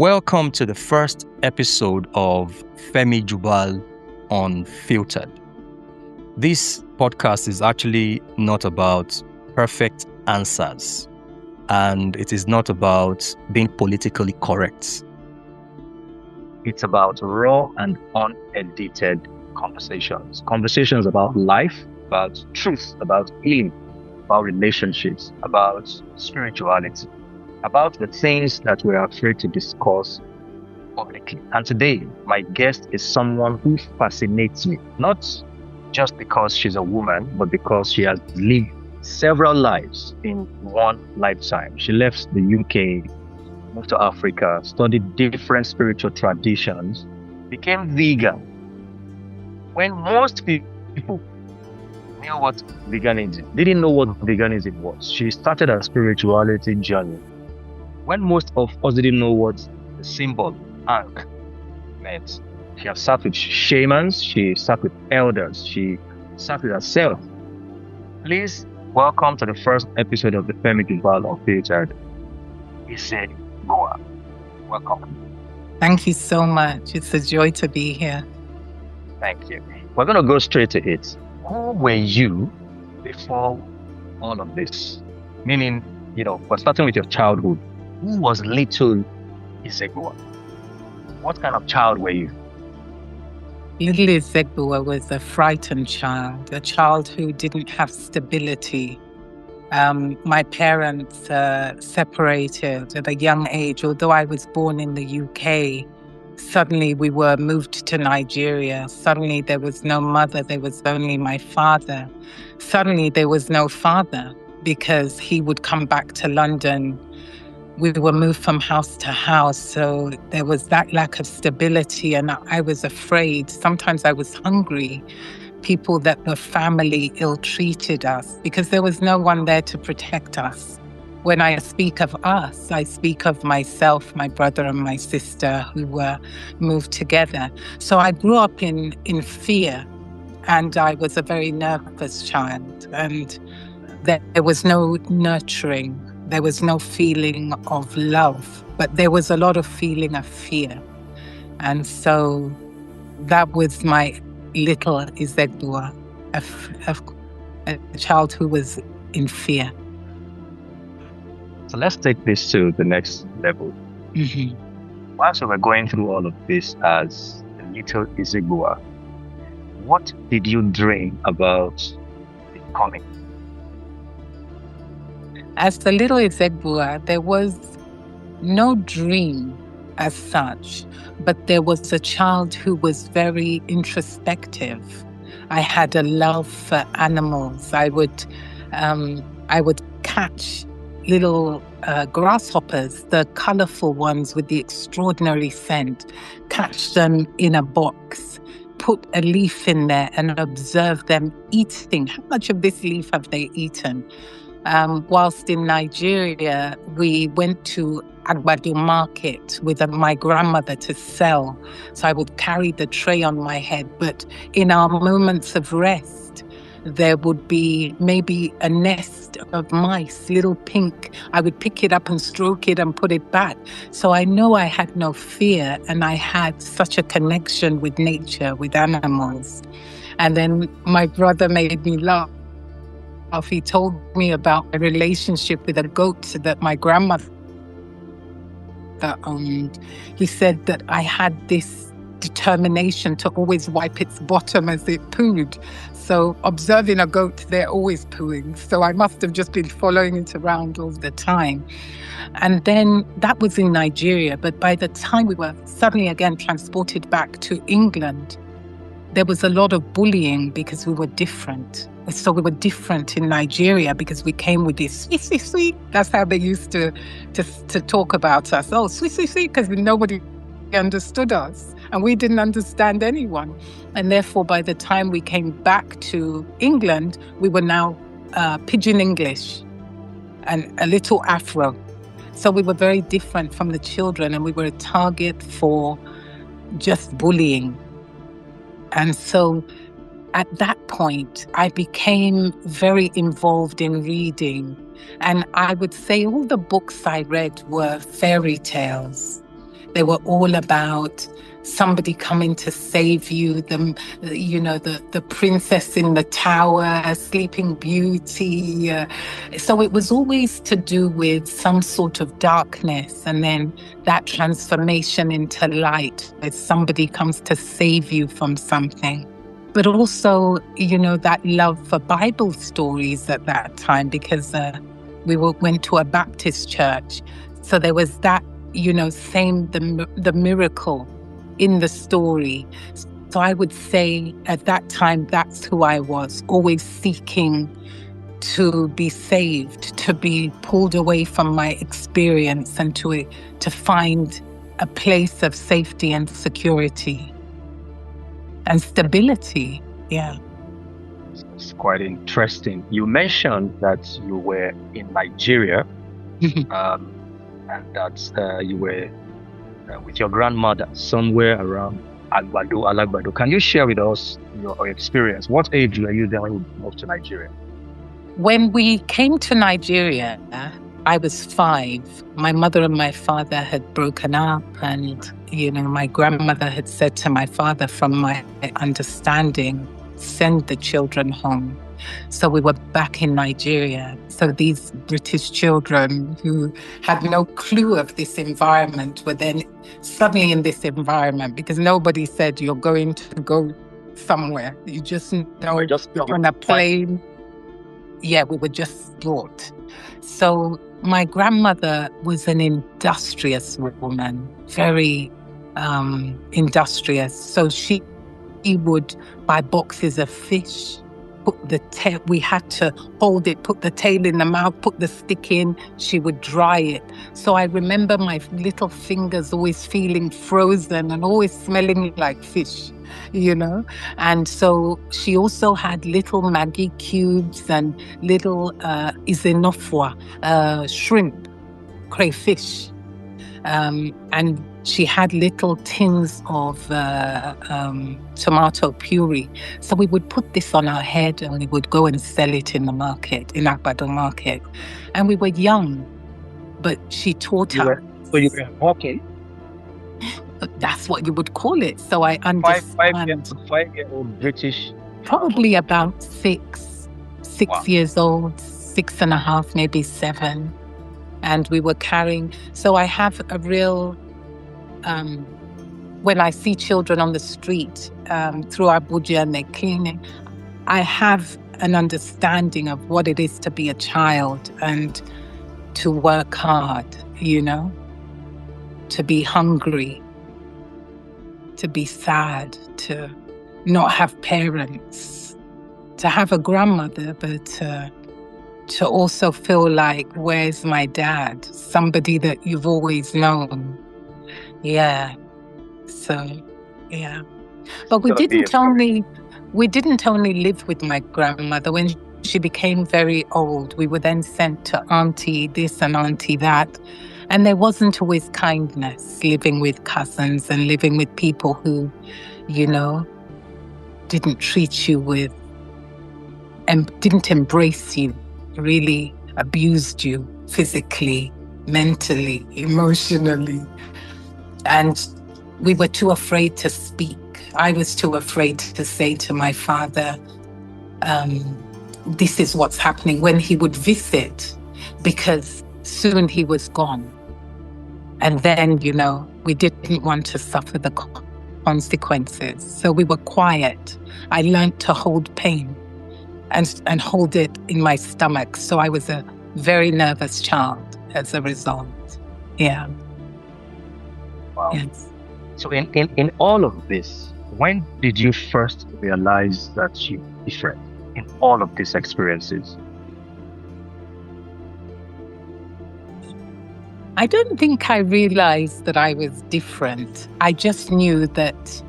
Welcome to the first episode of Femi Jubal Unfiltered. This podcast is actually not about perfect answers, and it is not about being politically correct. It's about raw and unedited conversations. Conversations about life, about truth, about healing, about relationships, about spirituality, about the things that we're afraid to discuss publicly. And today, my guest is someone who fascinates me, not just because she's a woman, but because she has lived several lives in one lifetime. She left the UK, moved to Africa, studied different spiritual traditions, became vegan. When most people knew what veganism, didn't know what veganism was. She started her spirituality journey. When most of us didn't know what the symbol Ankh meant, she has sat with shamans, she sat with elders, she sat with herself. Please welcome to the first episode of the Femi Jubal Unfiltered, Izegbuwa. Welcome. Thank you so much. It's a joy to be here. Thank you. We're going to go straight to it. Who were you before all of this? Meaning, we're starting with your childhood. Who was little Izegbuwa? What kind of child were you? Little Izegbuwa was a frightened child, a child who didn't have stability. My parents separated at a young age. Although I was born in the UK, suddenly we were moved to Nigeria. Suddenly there was no mother, there was only my father. Suddenly there was no father because he would come back to London. We were moved from house to house, so there was that lack of stability, and I was afraid. Sometimes I was hungry. People that were family ill-treated us because there was no one there to protect us. When I speak of us, I speak of myself, my brother and my sister who were moved together. So I grew up in fear, and I was a very nervous child, and there was no nurturing. There was no feeling of love, but there was a lot of feeling of fear. And so that was my little Izegbuwa, a child who was in fear. So let's take this to the next level. Mm-hmm. Whilst we were going through all of this as a little Izegbuwa, what did you dream about becoming? As the little Izegbuwa, there was no dream as such, but there was a child who was very introspective. I had a love for animals. I would catch little grasshoppers, the colorful ones with the extraordinary scent, catch them in a box, put a leaf in there and observe them eating. How much of this leaf have they eaten? Whilst in Nigeria, we went to Agbado market with my grandmother to sell. So I would carry the tray on my head. But in our moments of rest, there would be maybe a nest of mice, little pink. I would pick it up and stroke it and put it back. So I know I had no fear, and I had such a connection with nature, with animals. And then my brother made me laugh. He told me about a relationship with a goat that my grandmother owned. He said that I had this determination to always wipe its bottom as it pooed. So observing a goat, they're always pooing. So I must have just been following it around all the time. And then that was in Nigeria. But by the time we were suddenly again transported back to England, there was a lot of bullying because we were different. So we were different in Nigeria because we came with this sweet, sweet, sweet. That's how they used to talk about us. Oh, sweet, sweet, sweet, because nobody understood us and we didn't understand anyone. And therefore, by the time we came back to England, we were now pidgin English and a little Afro. So we were very different from the children, and we were a target for just bullying. And so at that point, I became very involved in reading. And I would say all the books I read were fairy tales. They were all about somebody coming to save you, the princess in the tower, Sleeping Beauty. So it was always to do with some sort of darkness, and then that transformation into light, where somebody comes to save you from something. But also, that love for Bible stories at that time, because we went to a Baptist church. So there was that, the miracle in the story. So I would say at that time, that's who I was, always seeking to be saved, to be pulled away from my experience, and to find a place of safety and security and stability. Yeah. It's quite interesting. You mentioned that you were in Nigeria, and that you were with your grandmother somewhere around Alagbado. Can you share with us your experience? What age were you then when you moved to Nigeria? When we came to Nigeria, I was 5. My mother and my father had broken up, and, my grandmother had said to my father, from my understanding, send the children home. So we were back in Nigeria. So these British children who had no clue of this environment were then suddenly in this environment, because nobody said you're going to go somewhere. You just know you're on a plane. Yeah, we were just brought. So my grandmother was an industrious woman, very industrious. So she would buy boxes of fish, put the tail, we had to hold it, put the tail in the mouth, put the stick in, she would dry it. So I remember my little fingers always feeling frozen and always smelling like fish, And so she also had little Maggi cubes and little Izegbuwa shrimp, crayfish. And she had little tins of tomato puree. So we would put this on our head and we would go and sell it in the market, in Agbado market. And we were young, but she taught us. So you were walking? That's what you would call it. So I understand. 5-year-old British? Probably about 6 Wow. years old, 6.5, maybe 7. And we were carrying. So I have a real, when I see children on the street through Abuja and they're cleaning, I have an understanding of what it is to be a child and to work hard, to be hungry, to be sad, to not have parents, to have a grandmother, but to also feel like, where's my dad? Somebody that you've always known. Yeah. So, yeah. But we didn't only live with my grandmother. When she became very old, we were then sent to auntie this and auntie that. And there wasn't always kindness living with cousins and living with people who, didn't treat you with and didn't embrace you, really abused you physically, mentally, emotionally. And we were too afraid to speak. I was too afraid to say to my father, this is what's happening, when he would visit, because soon he was gone. And then, we didn't want to suffer the consequences. So we were quiet. I learned to hold pain and hold it in my stomach. So I was a very nervous child as a result. Yeah. Wow. Yes. So in all of this, when did you first realize that you were different in all of these experiences? I don't think I realized that I was different. I just knew that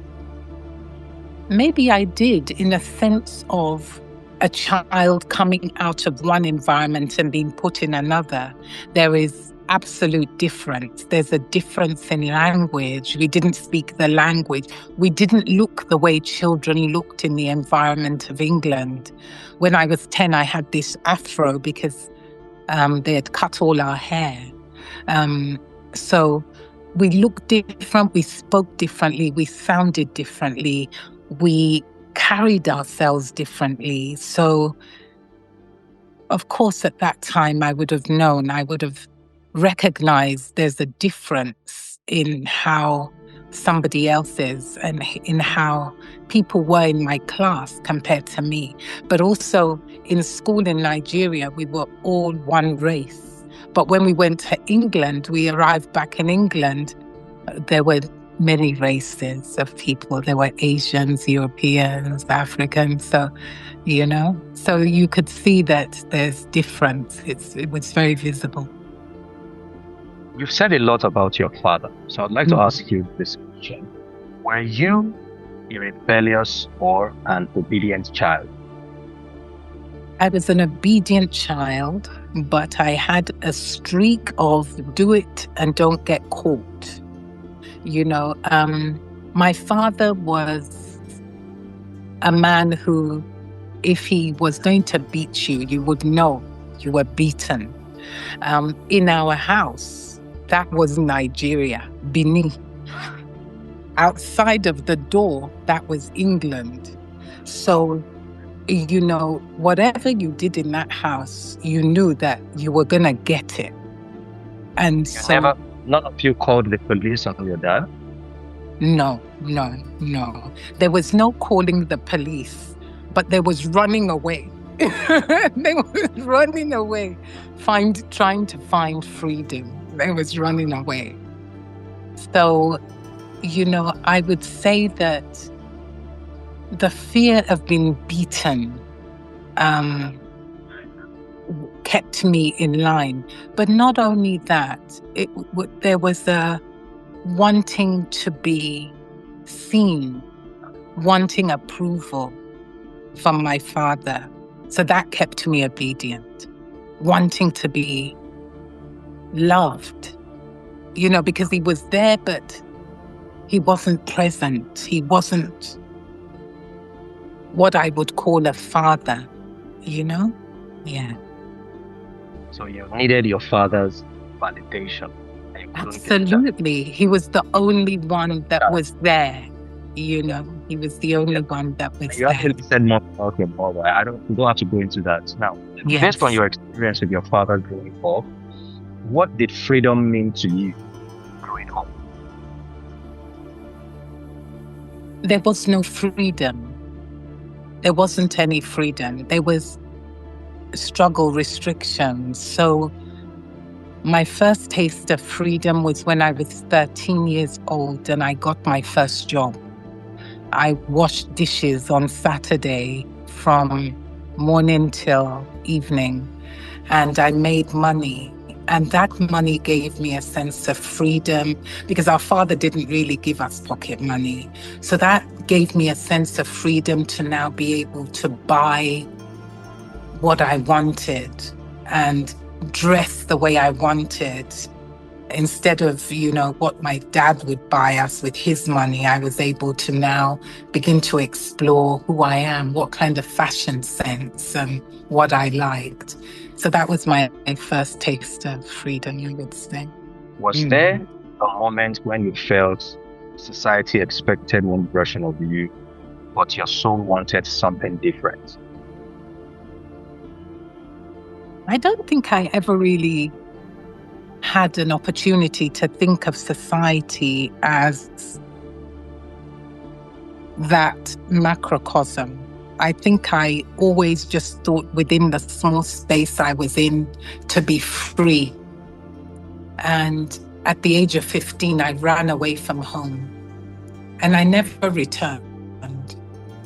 maybe I did, in a sense of a child coming out of one environment and being put in another. There is absolute difference. There's a difference in language. We didn't speak the language. We didn't look the way children looked in the environment of England. When I was 10, I had this afro because they had cut all our hair. So we looked different, we spoke differently, we sounded differently, we carried ourselves differently. So, of course, at that time, I would have known, I would have recognized there's a difference in how somebody else is and in how people were in my class compared to me. But also in school in Nigeria, we were all one race. But when we went to England, we arrived back in England, there were many races of people. There were Asians, Europeans, Africans. So, so you could see that there's difference. It was very visible. You've said a lot about your father, so I'd like to ask you this question. Were you a rebellious or an obedient child? I was an obedient child, but I had a streak of do it and don't get caught. My father was a man who, if he was going to beat you, you would know you were beaten. In our house, that was Nigeria, Benin. Outside of the door, that was England. So, whatever you did in that house, you knew that you were going to get it. And none of you called the police on your dad? No. There was no calling the police, but there was running away. They were running away, trying to find freedom. They was running away. So, I would say that the fear of being beaten kept me in line. But not only that, there was a wanting to be seen, wanting approval from my father. So that kept me obedient, wanting to be loved, because he was there, but he wasn't present. He wasn't what I would call a father, Yeah. So you needed your father's validation. Absolutely. He was the only one that was there. He was the only one that was there. You actually said more about your mother. We don't have to go into that now. Yes. Based on your experience with your father growing up, what did freedom mean to you growing up? There was no freedom. There wasn't any freedom. There was struggle, restrictions. So my first taste of freedom was when I was 13 years old and I got my first job. I washed dishes on Saturday from morning till evening, and I made money. And that money gave me a sense of freedom because our father didn't really give us pocket money. So that gave me a sense of freedom to now be able to buy what I wanted and dress the way I wanted. Instead of, what my dad would buy us with his money, I was able to now begin to explore who I am, what kind of fashion sense and what I liked. So that was my first taste of freedom, you would say. Was there a moment when you felt society expected one version of you, but your soul wanted something different? I don't think I ever really had an opportunity to think of society as that macrocosm. I think I always just thought within the small space I was in to be free. And at the age of 15, I ran away from home and I never returned.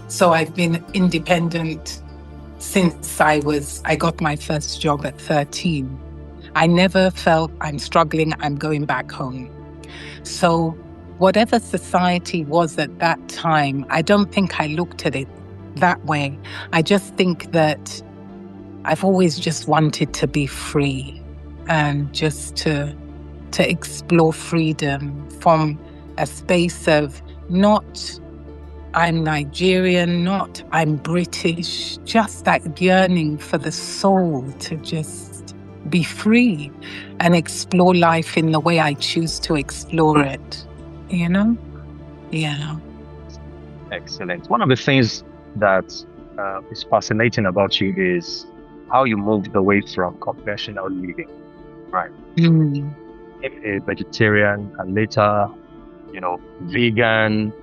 So I've been independent since I got my first job at 13. I never felt I'm struggling, I'm going back home. So whatever society was at that time, I don't think I looked at it that way. I just think that I've always just wanted to be free and just to explore freedom from a space of not I'm Nigerian, not I'm British, just that yearning for the soul to just be free and explore life in the way I choose to explore it, you know? Yeah. Excellent. One of the things that is fascinating about you is how you moved away from conventional living, right? Mm. A vegetarian and later, vegan,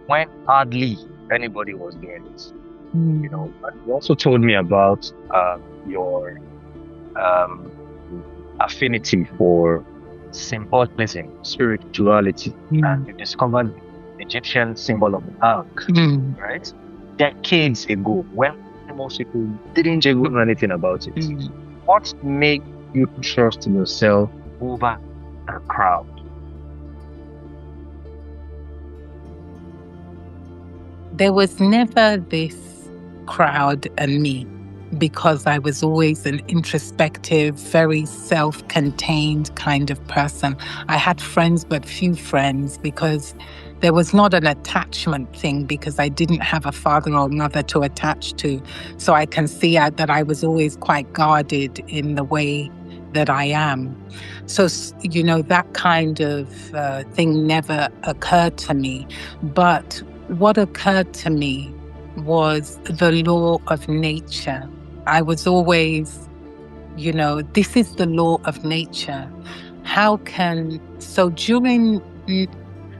when hardly anybody was doing it. Mm. But you also told me about your um, affinity for symbolism, spirituality, and Mm. you discovered the Egyptian symbol of the Ankh, Mm. right? Decades ago, when most people didn't even know anything about it. Mm. What made you trust yourself over a crowd? There was never this crowd and me, because I was always an introspective, very self-contained kind of person. I had friends, but few friends, because there was not an attachment thing, because I didn't have a father or mother to attach to. So I can see out that I was always quite guarded in the way that I am. So, that kind of thing never occurred to me. But what occurred to me was the law of nature. I was always, this is the law of nature. So during,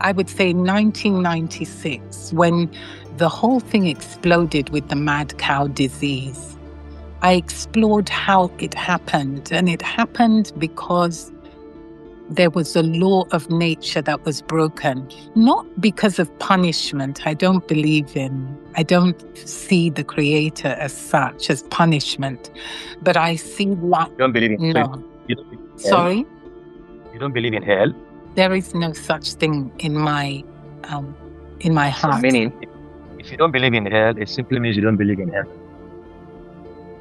I would say 1996, when the whole thing exploded with the mad cow disease, I explored how it happened. And it happened because there was a law of nature that was broken, not because of punishment. I don't see the creator as such, as punishment, but I see life. You don't believe in No. you don't believe in hell? Sorry? You don't believe in hell? There is no such thing in my So heart. meaning, if you don't believe in hell, it simply means you don't believe in heaven.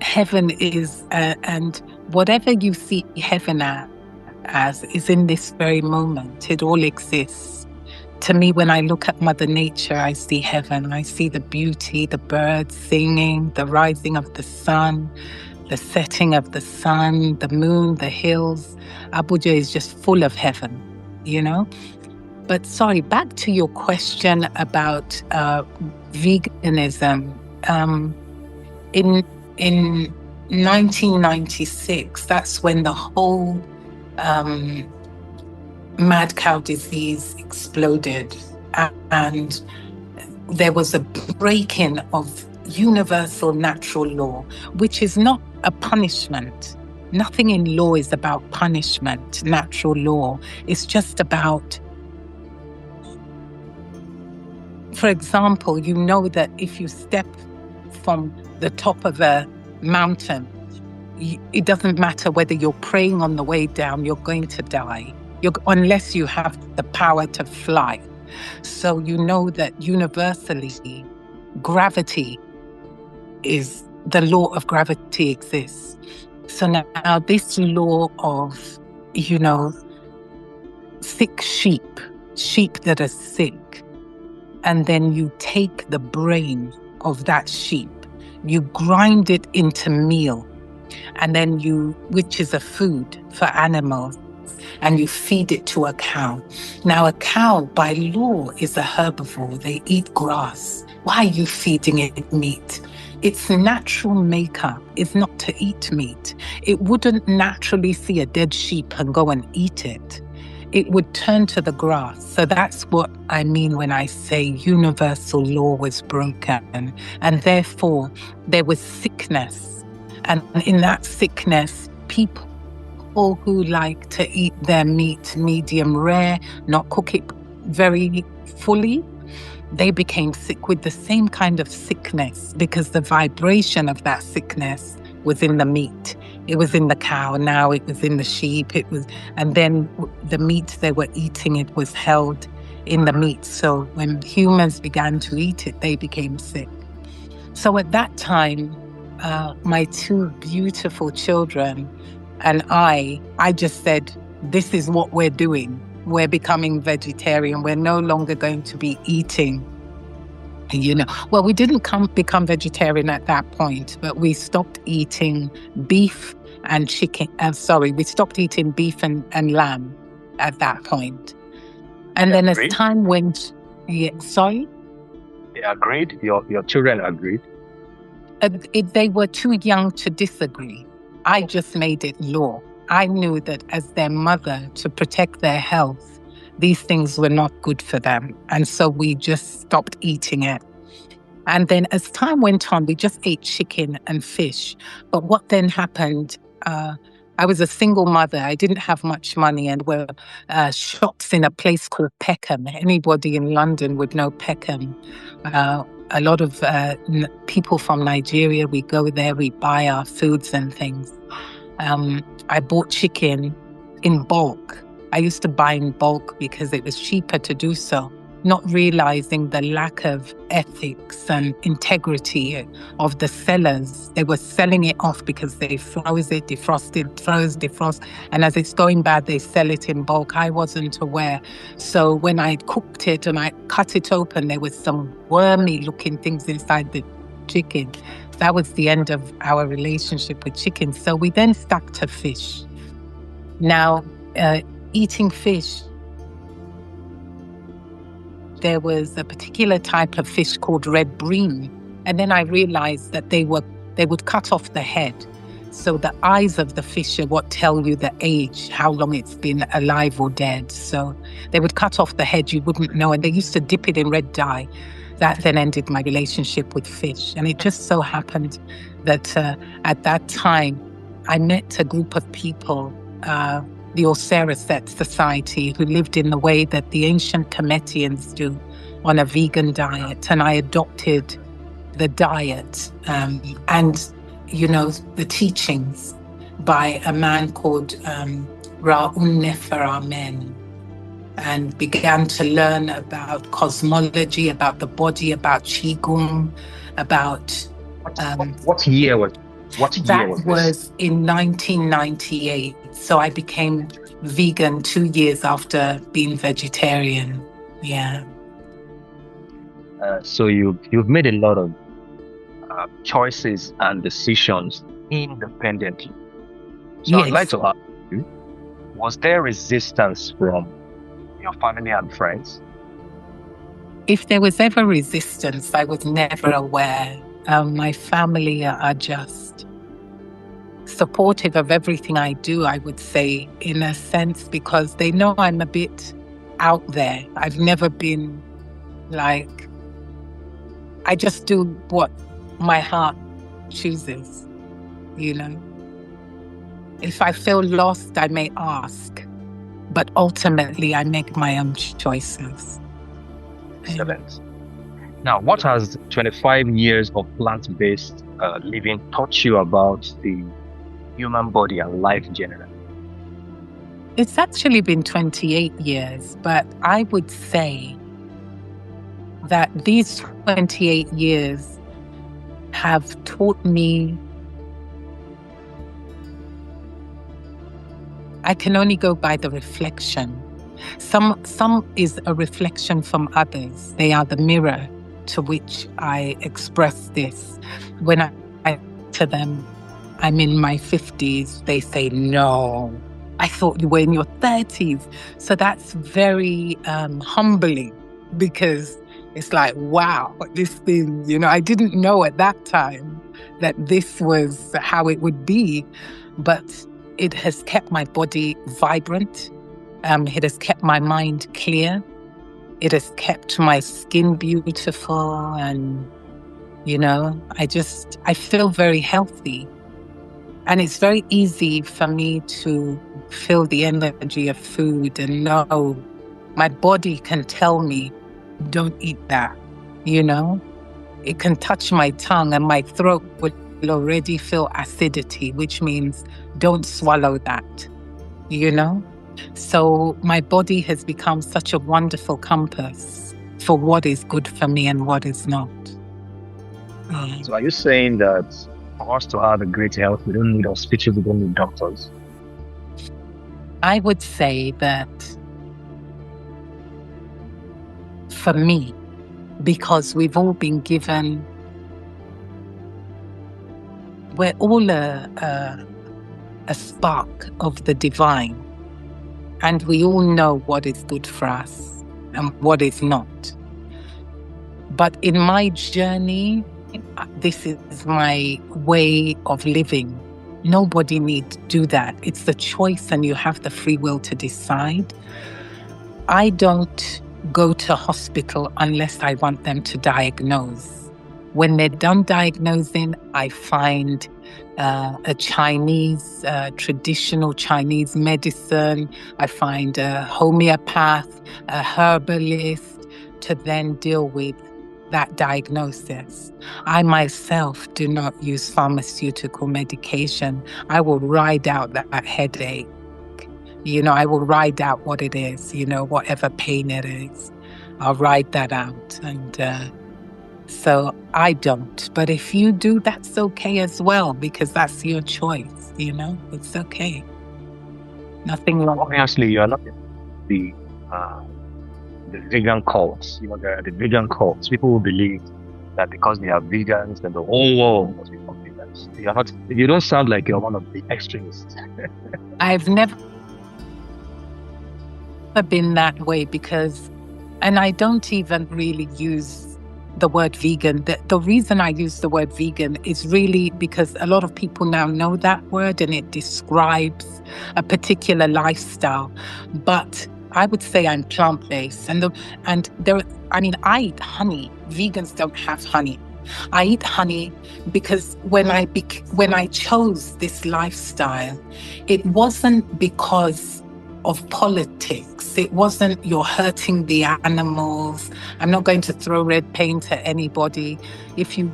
Heaven is, and whatever you see heaven as is in this very moment. It all exists. To me, when I look at Mother Nature, I see heaven. I see the beauty, the birds singing, the rising of the sun, the setting of the sun, the moon, the hills. Abuja is just full of heaven, But sorry, back to your question about veganism. In 1996, that's when the whole mad cow disease exploded, and there was a breaking of universal natural law, which is not a punishment. Nothing in law is about punishment, natural law. It's just about, for example, you know that if you step from the top of a mountain, it doesn't matter whether you're praying on the way down, you're going to die, unless you have the power to fly. So you know that universally, gravity is, the law of gravity exists. So now this law of, sick sheep that are sick, and then you take the brain of that sheep, you grind it into meal, and then which is a food for animals, and you feed it to a cow. Now, a cow, by law, is a herbivore. They eat grass. Why are you feeding it meat? Its natural makeup is not to eat meat. It wouldn't naturally see a dead sheep and go and eat it. It would turn to the grass. So that's what I mean when I say universal law was broken. And therefore, there was sickness. And in that sickness, people who like to eat their meat medium rare, not cook it very fully, they became sick with the same kind of sickness, because the vibration of that sickness was in the meat. It was in the cow, now it was in the sheep, and then the meat they were eating, it was held in the meat. So when humans began to eat it, they became sick. So at that time, my two beautiful children and I just said, this is what we're doing. We're becoming vegetarian. We're no longer going to be eating Well, we didn't become vegetarian at that point, but we stopped eating beef and chicken. We stopped eating beef and lamb at that point. And then as time went, sorry? They agreed? Your children agreed? They were too young to disagree. I just made it law. I knew that as their mother, to protect their health, these things were not good for them. And so we just stopped eating it. And then as time went on, we just ate chicken and fish. But what then happened, I was a single mother. I didn't have much money, and were shops in a place called Peckham. Anybody in London would know Peckham. A lot of people from Nigeria, we go there, we buy our foods and things. I bought chicken in bulk. I used to buy in bulk because it was cheaper to do so, not realizing the lack of ethics and integrity of the sellers. They were selling it off because they froze it, defrost. And as it's going bad, they sell it in bulk. I wasn't aware. So when I cooked it and I cut it open, there was some wormy looking things inside the chicken. That was the end of our relationship with chicken. So we then stuck to fish. Now, eating fish, there was a particular type of fish called red bream. And then I realized that they would cut off the head. So the eyes of the fish are what tell you the age, how long it's been alive or dead. So they would cut off the head, you wouldn't know. And they used to dip it in red dye. That then ended my relationship with fish. And it just so happened that at that time, I met a group of people, the Oseraset Society, who lived in the way that the ancient Kemetians do, on a vegan diet. And I adopted the diet and, the teachings by a man called Ra'un Nefer Amen, and began to learn about cosmology, about the body, about Qigong, about... What year was this? That was in 1998. So I became vegan 2 years after being vegetarian. Yeah. So you've made a lot of choices and decisions independently. So Yes. I'd like to ask you, was there resistance from your family and friends? If there was ever resistance, I was never aware. My family are just supportive of everything I do, I would say, in a sense, because they know I'm a bit out there. I've never been like, I just do what my heart chooses, If I feel lost, I may ask, but ultimately I make my own choices. Excellent. Now, what has 25 years of plant-based living taught you about the human body and life in general? It's actually been 28 years, but I would say that these 28 years have taught me, I can only go by the reflection. Some is a reflection from others. They are the mirror to which I express this. When I to them, I'm in my 50s, they say, no, I thought you were in your 30s. So that's very humbling, because it's like, wow, this thing, I didn't know at that time that this was how it would be, but it has kept my body vibrant. It has kept my mind clear. It has kept my skin beautiful, and, I feel very healthy. And it's very easy for me to feel the energy of food and know my body can tell me, don't eat that, It can touch my tongue and my throat will already feel acidity, which means don't swallow that, So my body has become such a wonderful compass for what is good for me and what is not. Yeah. So are you saying that for us to have a great health, we don't need hospitals, we don't need doctors? I would say that for me, because we've all been given, we're all a spark of the divine, and we all know what is good for us and what is not. But in my journey, this is my way of living. Nobody needs to do that. It's the choice, and you have the free will to decide. I don't go to hospital unless I want them to diagnose. When they're done diagnosing, I find a Chinese, traditional Chinese medicine. I find a homeopath, a herbalist to then deal with that diagnosis. I myself do not use pharmaceutical medication. I will ride out that headache. I will ride out what it is, whatever pain it is. I'll ride that out. And so I don't. But if you do, that's okay as well, because that's your choice, it's okay. Nothing wrong. Obviously, you're not the vegan cults. There are the vegan cults. People who believe that because they are vegans, then the whole world must become vegans. You don't sound like you're one of the extremists. I've never been that way and I don't even really use the word vegan. The reason I use the word vegan is really because a lot of people now know that word and it describes a particular lifestyle. But I would say I'm plant-based, I eat honey. Vegans don't have honey. I eat honey because when I chose this lifestyle, it wasn't because of politics. It wasn't you're hurting the animals. I'm not going to throw red paint at anybody. If you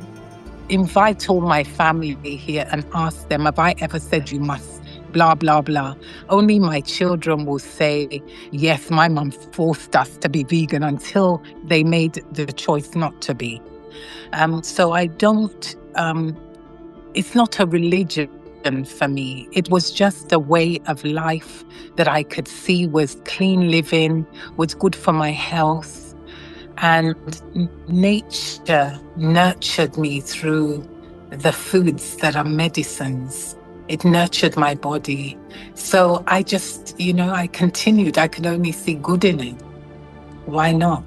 invite all my family here and ask them, have I ever said you must blah, blah, blah? Only my children will say, yes, my mum forced us to be vegan, until they made the choice not to be. So I don't, it's not a religion for me. It was just a way of life that I could see was clean living, was good for my health. And nature nurtured me through the foods that are medicines. It nurtured my body. So I just, I continued. I could only see good in it. Why not?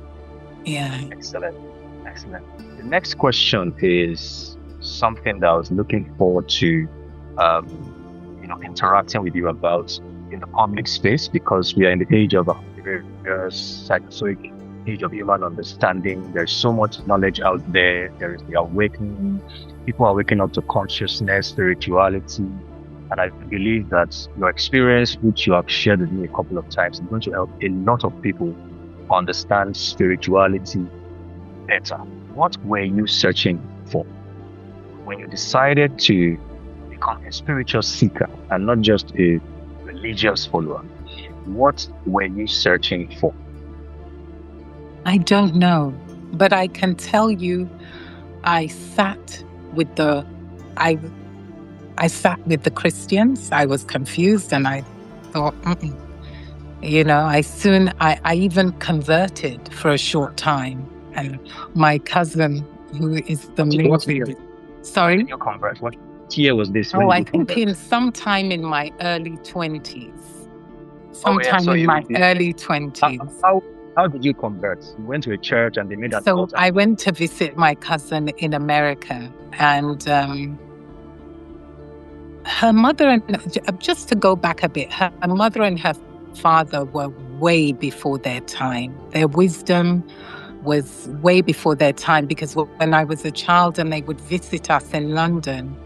Yeah. Excellent. The next question is something that I was looking forward to interacting with you about in the public space, because we are in the age of psychic age of human understanding. There's so much knowledge out there. There is the awakening. People are waking up to consciousness, spirituality, and I believe that your experience, which you have shared with me a couple of times, is going to help a lot of people understand spirituality better. What were you searching for when you decided to become a spiritual seeker and not just a religious follower? What were you searching for? I don't know, but I can tell you, I sat with the Christians. I was confused, and I thought, I even converted for a short time. And my cousin, who is the main... Sorry? When you convert, what year was this? I think in sometime in my early 20s. Early 20s. How did you convert? You went to a church and they made an altar? I went to visit my cousin in America, and her mother, and just to go back a bit, her mother and her father were way before their time. Their wisdom was way before their time, because when I was a child and they would visit us in London,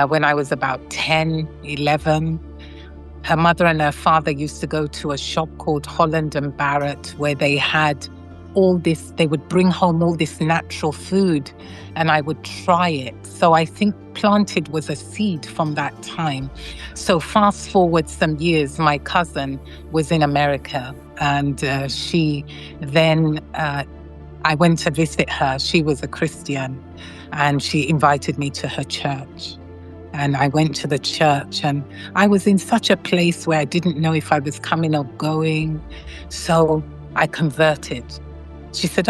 when I was about 10, 11, her mother and her father used to go to a shop called Holland and Barrett, where they had all this, they would bring home all this natural food, and I would try it. So I think planted was a seed from that time. So fast forward some years, my cousin was in America, and she then, I went to visit her. She was a Christian, and she invited me to her church. And I went to the church, and I was in such a place where I didn't know if I was coming or going. So I converted. She said,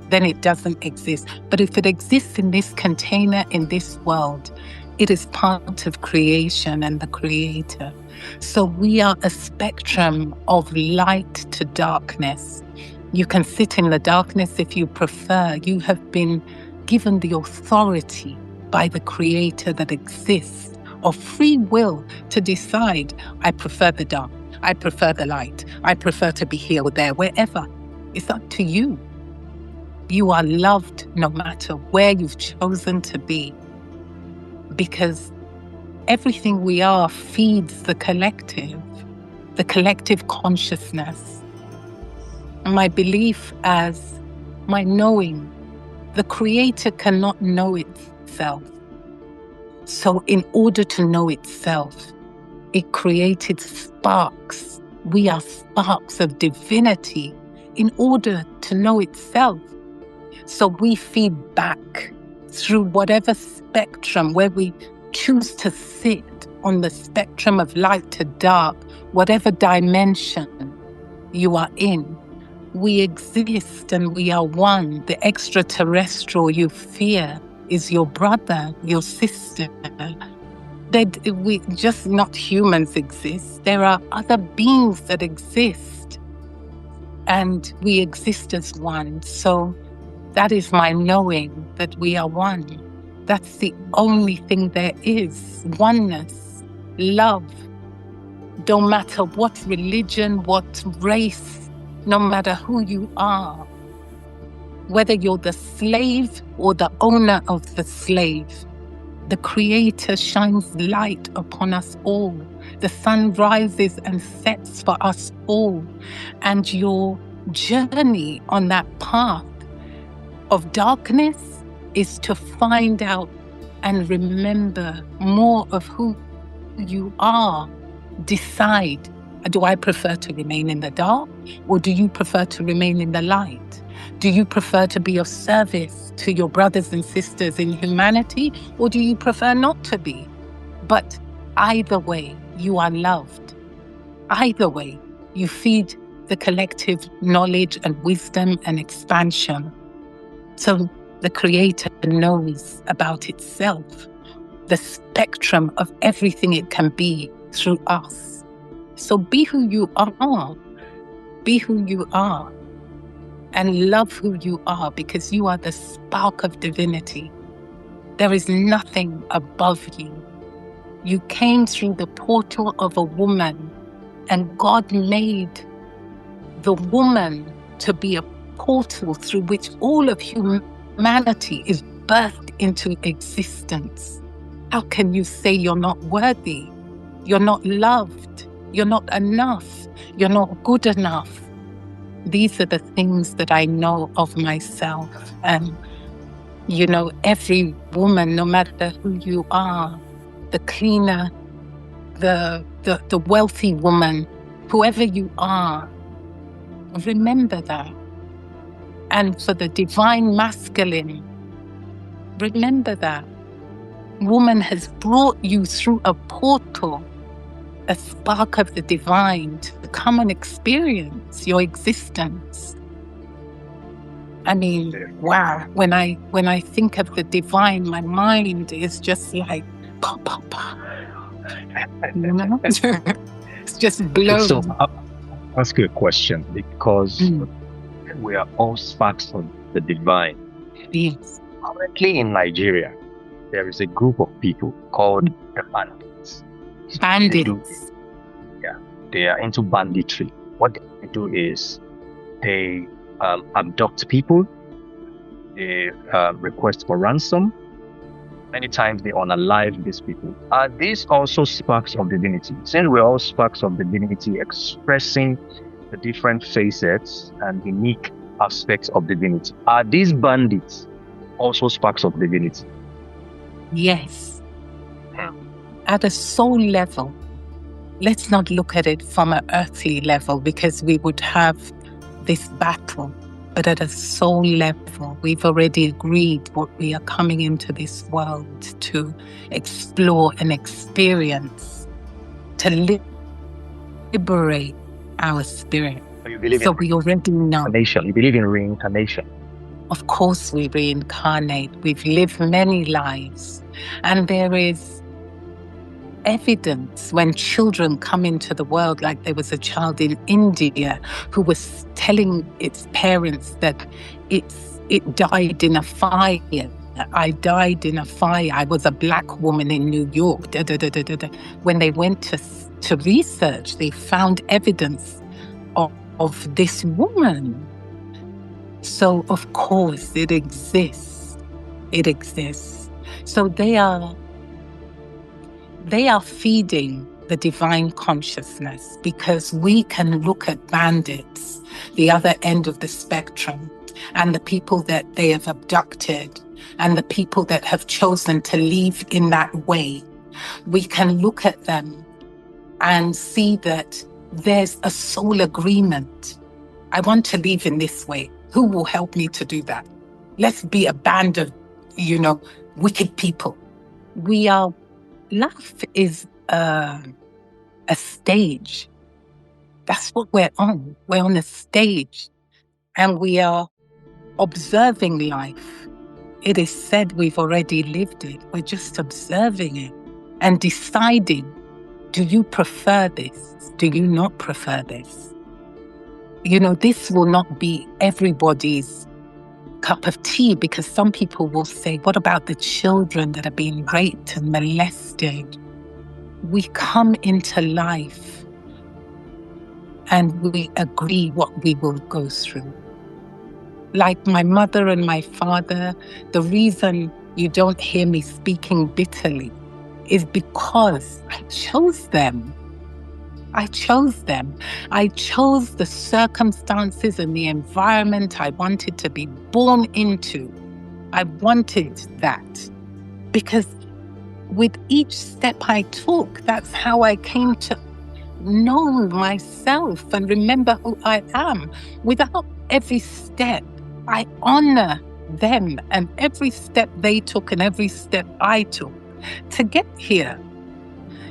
then it doesn't exist. But if it exists in this container, in this world, it is part of creation and the creator. So we are a spectrum of light to darkness. You can sit in the darkness if you prefer. You have been given the authority by the creator that exists of free will to decide, I prefer the dark, I prefer the light, I prefer to be here or there, wherever. It's up to you. You are loved no matter where you've chosen to be, because everything we are feeds the collective consciousness. My belief as my knowing, the creator cannot know itself. So in order to know itself, it created sparks. We are sparks of divinity in order to know itself. So we feed back through whatever spectrum, where we choose to sit on the spectrum of light to dark, whatever dimension you are in. We exist and we are one. The extraterrestrial you fear is your brother, your sister. We just not humans exist. There are other beings that exist, and we exist as one. So that is my knowing that we are one. That's the only thing there is. Oneness, love. Don't matter what religion, what race, no matter who you are, whether you're the slave or the owner of the slave, the creator shines light upon us all. The sun rises and sets for us all. And your journey on that path of darkness is to find out and remember more of who you are. Decide, do I prefer to remain in the dark, or do you prefer to remain in the light? Do you prefer to be of service to your brothers and sisters in humanity, or do you prefer not to be? But either way, you are loved. Either way, you feed the collective knowledge and wisdom and expansion. So the creator knows about itself, the spectrum of everything it can be through us. So be who you are. Be who you are. And love who you are, because you are the spark of divinity. There is nothing above you. You came through the portal of a woman, and God made the woman to be a portal through which all of humanity is birthed into existence. How can you say you're not worthy? You're not loved. You're not enough. You're not good enough. These are the things that I know of myself. And, every woman, no matter who you are, the cleaner, the wealthy woman, whoever you are, remember that. And for the divine masculine, remember that. Woman has brought you through a portal, a spark of the divine, to come and experience your existence. I mean, wow. When I think of the divine, my mind is just like pop, pop, pop. It's just blown. So I'll ask you a question, because we are all sparks of the divine. Yes. Currently in Nigeria, there is a group of people called the bandits. Bandits. They are into banditry. What they do is they abduct people, they request for ransom. Many times they unalive these people. Are these also sparks of divinity? Since we're all sparks of divinity, expressing the different facets and unique aspects of divinity, are these bandits also sparks of divinity? Yes. At a soul level, let's not look at it from an earthly level, because we would have this battle. But at a soul level, we've already agreed what we are coming into this world to explore and experience, to liberate our spirit. So you believe So we already know. reincarnation? You believe in reincarnation? Of course, we reincarnate. We've lived many lives. And there is evidence when children come into the world, like there was a child in India who was telling its parents that it died in a fire. I died in a fire. I was a Black woman in New York. Da, da, da, da, da, da. When they went to research, they found evidence of this woman. So, of course, it exists. It exists. So they are feeding the divine consciousness, because we can look at bandits, the other end of the spectrum, and the people that they have abducted, and the people that have chosen to live in that way. We can look at them and see that there's a soul agreement. I want to live in this way. Who will help me to do that? Let's be a band of, wicked people. Life is a stage. That's what we're on. We're on a stage, and we are observing life. It is said we've already lived it. We're just observing it and deciding, do you prefer this? Do you not prefer this? This will not be everybody's cup of tea, because some people will say, what about the children that are being raped and molested? We come into life and we agree what we will go through. Like my mother and my father, the reason you don't hear me speaking bitterly is because I chose them. I chose them. I chose the circumstances and the environment I wanted to be born into. I wanted that because with each step I took, that's how I came to know myself and remember who I am. Without every step, I honor them and every step they took and every step I took to get here.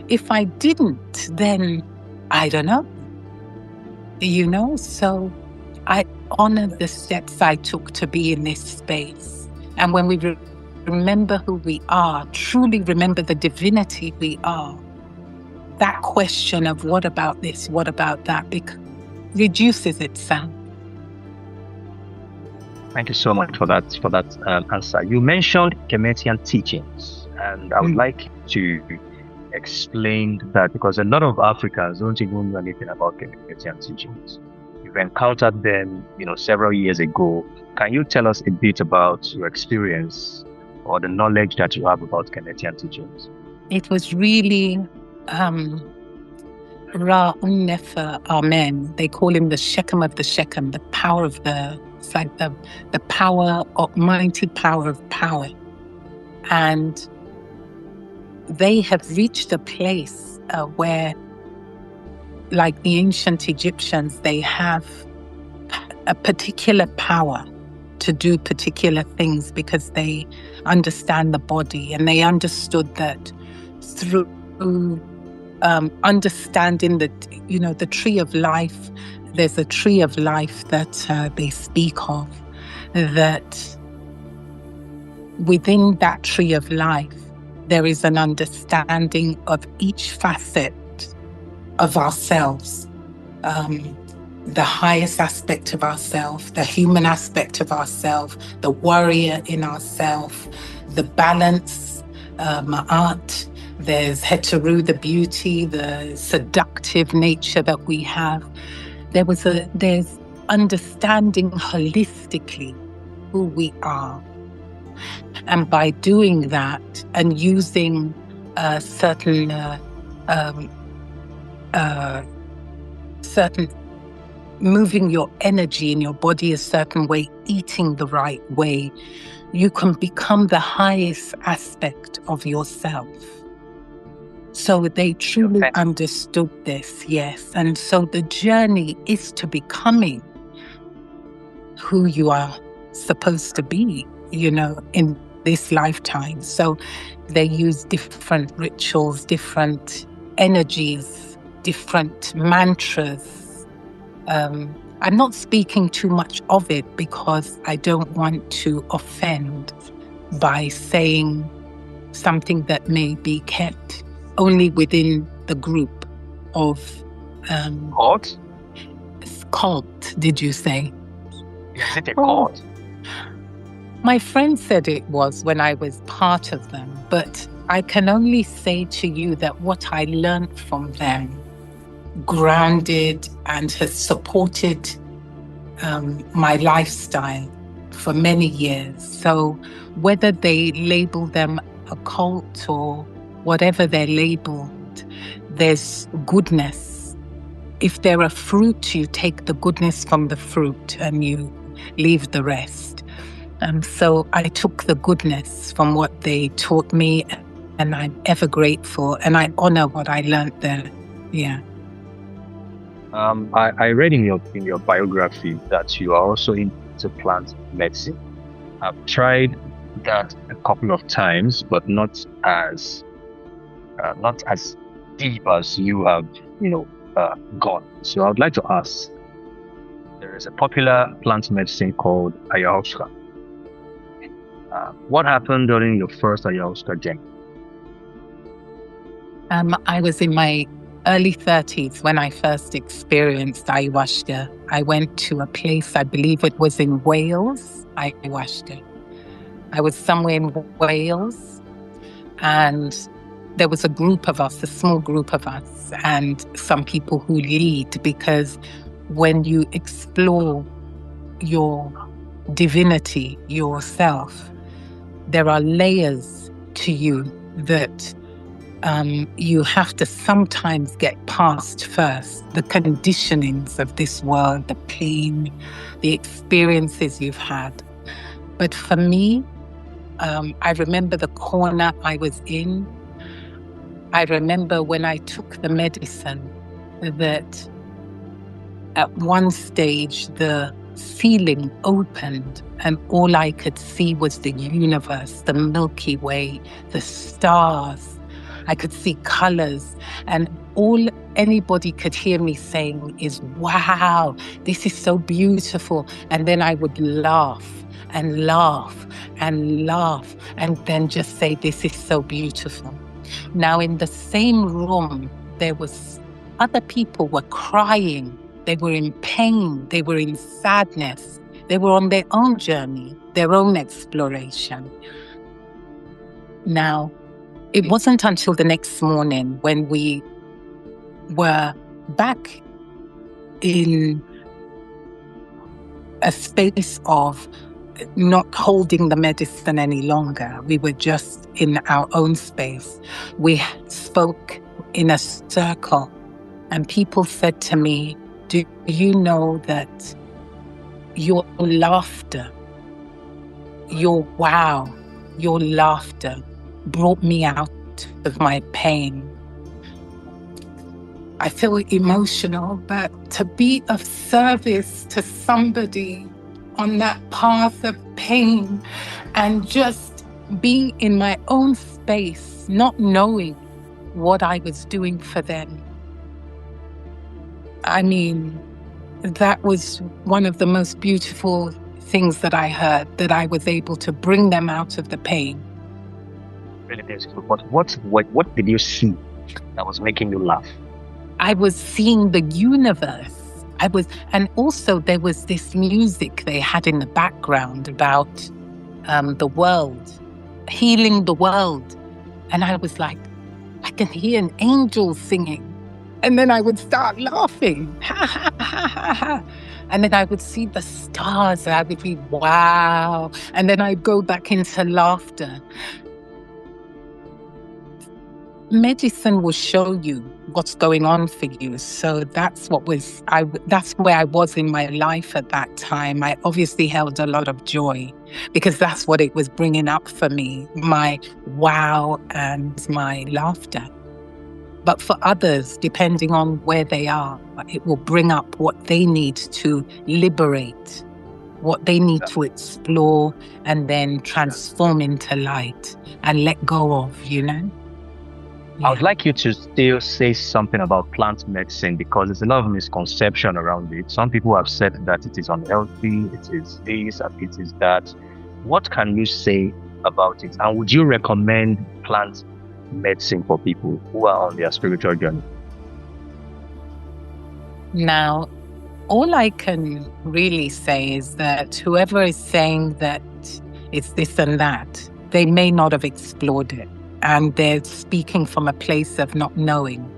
If I didn't, then I don't know. So I honor the steps I took to be in this space. And when we remember who we are, truly remember the divinity we are, that question of what about this, what about that, reduces itself. Thank you so much for that answer. You mentioned Kemetian teachings, and I would like to explain that, because a lot of Africans don't even know anything about Kemetian teachings. You've encountered them, several years ago. Can you tell us a bit about your experience or the knowledge that you have about Kemetian teachings? It was really Ra Unnefer Amen. They call him the Shechem of the Shechem, the power of it's like the power, mighty power of power. And they have reached a place where, like the ancient Egyptians, they have a particular power to do particular things because they understand the body, and they understood that through understanding the tree of life. There's a tree of life that they speak of, that within that tree of life, there is an understanding of each facet of ourselves. The highest aspect of ourselves, the human aspect of ourselves, the warrior in ourselves, the balance, art. There's Heteru, the beauty, the seductive nature that we have. There's understanding holistically who we are. And by doing that and using certain moving your energy in your body a certain way, eating the right way, you can become the highest aspect of yourself. So they truly understood this, yes. And so the journey is to becoming who you are supposed to be, in this lifetime. So they use different rituals, different energies, different mantras, I'm not speaking too much of it because I don't want to offend by saying something that may be kept only within the group of Cult? cult, did you say? Is it a cult? My friend said it was when I was part of them, but I can only say to you that what I learned from them grounded and has supported my lifestyle for many years. So whether they label them a cult or whatever they're labeled, there's goodness. If they're a fruit, you take the goodness from the fruit and you leave the rest. So I took the goodness from what they taught me, and I'm ever grateful, and I honor what I learned there. Yeah. I read in your biography that you are also into plant medicine. I've tried that a couple of times, but not as deep as you have, gone. So I would like to ask: there is a popular plant medicine called ayahuasca. What happened during your first ayahuasca journey? I was in my early 30s when I first experienced ayahuasca. I went to a place, I believe it was in Wales, ayahuasca. I was somewhere in Wales, and there was a group of us, a small group of us, and some people who lead, because when you explore your divinity, yourself, there are layers to you that you have to sometimes get past first. The conditionings of this world, the pain, the experiences you've had. But for me, I remember the corner I was in. I remember when I took the medicine that at one stage the ceiling opened and all I could see was the universe, the Milky Way, the stars. I could see colors, and all anybody could hear me saying is, wow, this is so beautiful. And then I would laugh and laugh and laugh and then just say, this is so beautiful. Now in the same room, there was other people were crying. They were in pain. They were in sadness. They were on their own journey, their own exploration. Now, it wasn't until the next morning when we were back in a space of not holding the medicine any longer. We were just in our own space. We spoke in a circle, and people said to me, do you know that your laughter, your wow, your laughter brought me out of my pain? I feel emotional, but to be of service to somebody on that path of pain and just being in my own space, not knowing what I was doing for them. I mean, that was one of the most beautiful things that I heard, that I was able to bring them out of the pain. Really beautiful. But what did you see that was making you laugh? I was seeing the universe. And also there was this music they had in the background about the world, healing the world. And I was like, I can hear an angel singing. And then I would start laughing. Ha, ha, ha, ha, ha. And then I would see the stars and I would be, wow. And then I'd go back into laughter. Medicine will show you what's going on for you. So that's where I was in my life at that time. I obviously held a lot of joy because that's what it was bringing up for me, my wow and my laughter. But for others, depending on where they are, it will bring up what they need to liberate, what they need to explore and then transform into light and let go of, I would like you to still say something about plant medicine because there's a lot of misconception around it. Some people have said that it is unhealthy, it is this, and it is that. What can you say about it? And would you recommend plant medicine for people who are on their spiritual journey? Now, all I can really say is that whoever is saying that it's this and that, they may not have explored it. And they're speaking from a place of not knowing.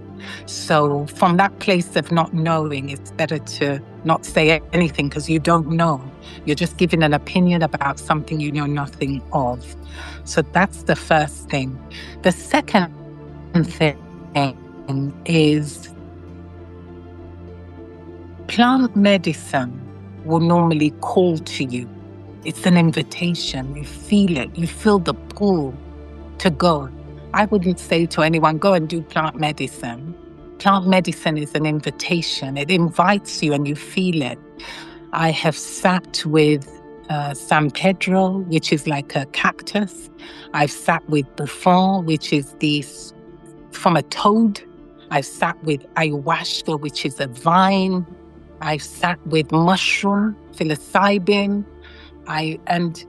So from that place of not knowing, it's better to not say anything because you don't know. You're just giving an opinion about something you know nothing of. So that's the first thing. The second thing is plant medicine will normally call to you. It's an invitation. You feel it. You feel the pull to go. I wouldn't say to anyone, go and do plant medicine. Plant medicine is an invitation. It invites you and you feel it. I have sat with San Pedro, which is like a cactus. I've sat with Buffon, which is from a toad. I've sat with ayahuasca, which is a vine. I've sat with mushroom, psilocybin. And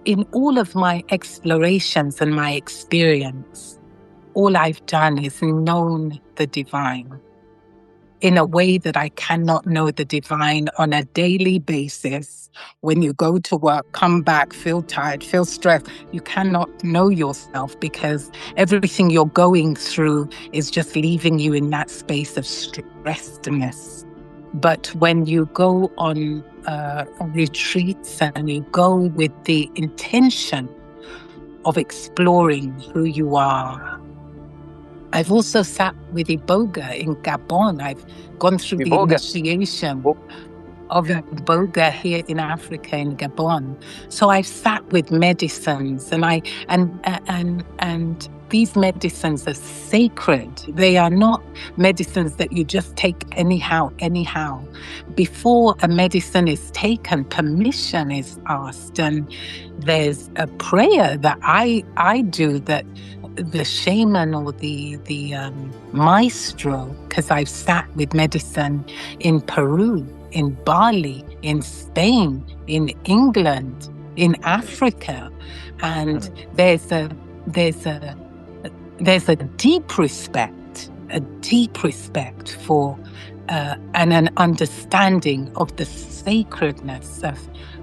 in all of my explorations and my experience, all I've done is known the divine in a way that I cannot know the divine on a daily basis. When you go to work, come back, feel tired, feel stressed, you cannot know yourself because everything you're going through is just leaving you in that space of stressedness. But when you go on retreats and you go with the intention of exploring who you are. I've also sat with Iboga in Gabon. I've gone through the initiation of Iboga here in Africa, in Gabon. So I've sat with medicines, and these medicines are sacred. They are not medicines that you just take anyhow. Before a medicine is taken, permission is asked, and there's a prayer that I do that the shaman or the maestro, because I've sat with medicine in Peru, in Bali, in Spain, in England, in Africa, and there's a deep respect for and an understanding of the sacredness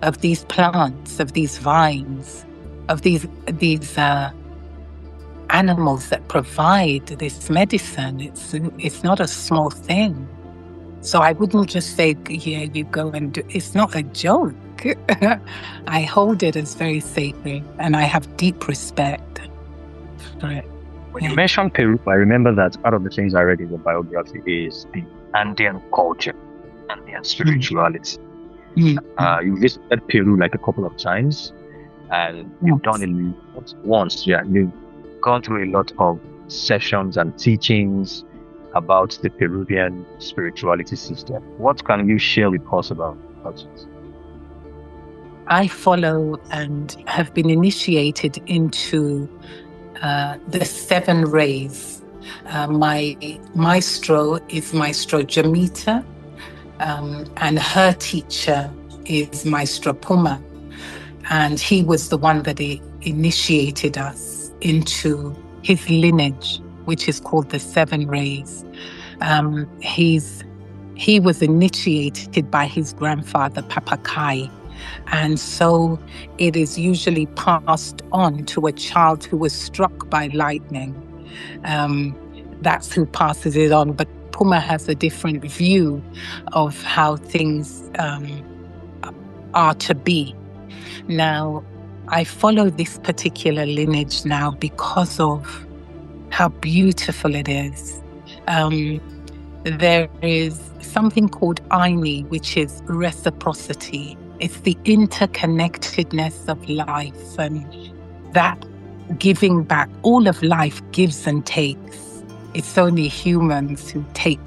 of these plants, of these vines, of these animals that provide this medicine. It's not a small thing. So I wouldn't just say, yeah, you go and do. It's not a joke. I hold it as very sacred, and I have deep respect for it. When you mentioned Peru, I remember that part of the things I read in the biography is the Andean culture, Andean spirituality. You visited Peru like a couple of times, and you've done a lot once. Yeah, you've gone through a lot of sessions and teachings about the Peruvian spirituality system. What can you share with us about it? I follow and have been initiated into the 7 rays. My maestro is Maestro Jamita, and her teacher is Maestro Puma. And he was the one that initiated us into his lineage, which is called the 7 rays. He was initiated by his grandfather, Papa Kai. And so it is usually passed on to a child who was struck by lightning. That's who passes it on. But Puma has a different view of how things are to be. Now, I follow this particular lineage now because of how beautiful it is. There is something called Aini, which is reciprocity. It's the interconnectedness of life, and that giving back. All of life gives and takes. It's only humans who take,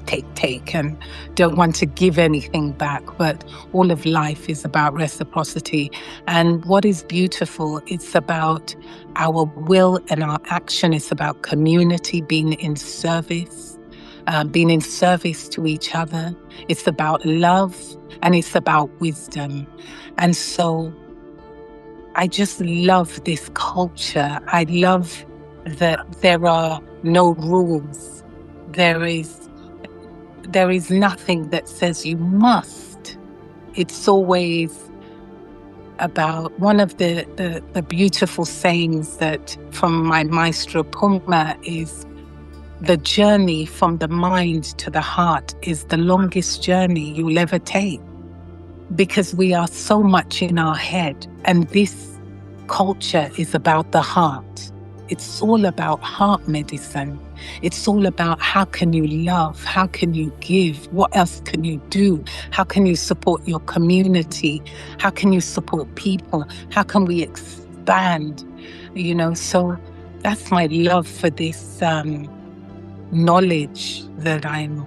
and don't want to give anything back. But all of life is about reciprocity. And what is beautiful, it's about our will and our action. It's about community, being in service to each other. It's about love, and it's about wisdom. And so I just love this culture. I love that there are no rules. There is nothing that says you must. It's always about one of the beautiful sayings that from my maestro Puma is, the journey from the mind to the heart is the longest journey you'll ever take, because we are so much in our head, and this culture is about the heart. It's all about heart medicine. It's all about how can you love? How can you give? What else can you do? How can you support your community? How can you support people? How can we expand? So that's my love for this knowledge that I'm.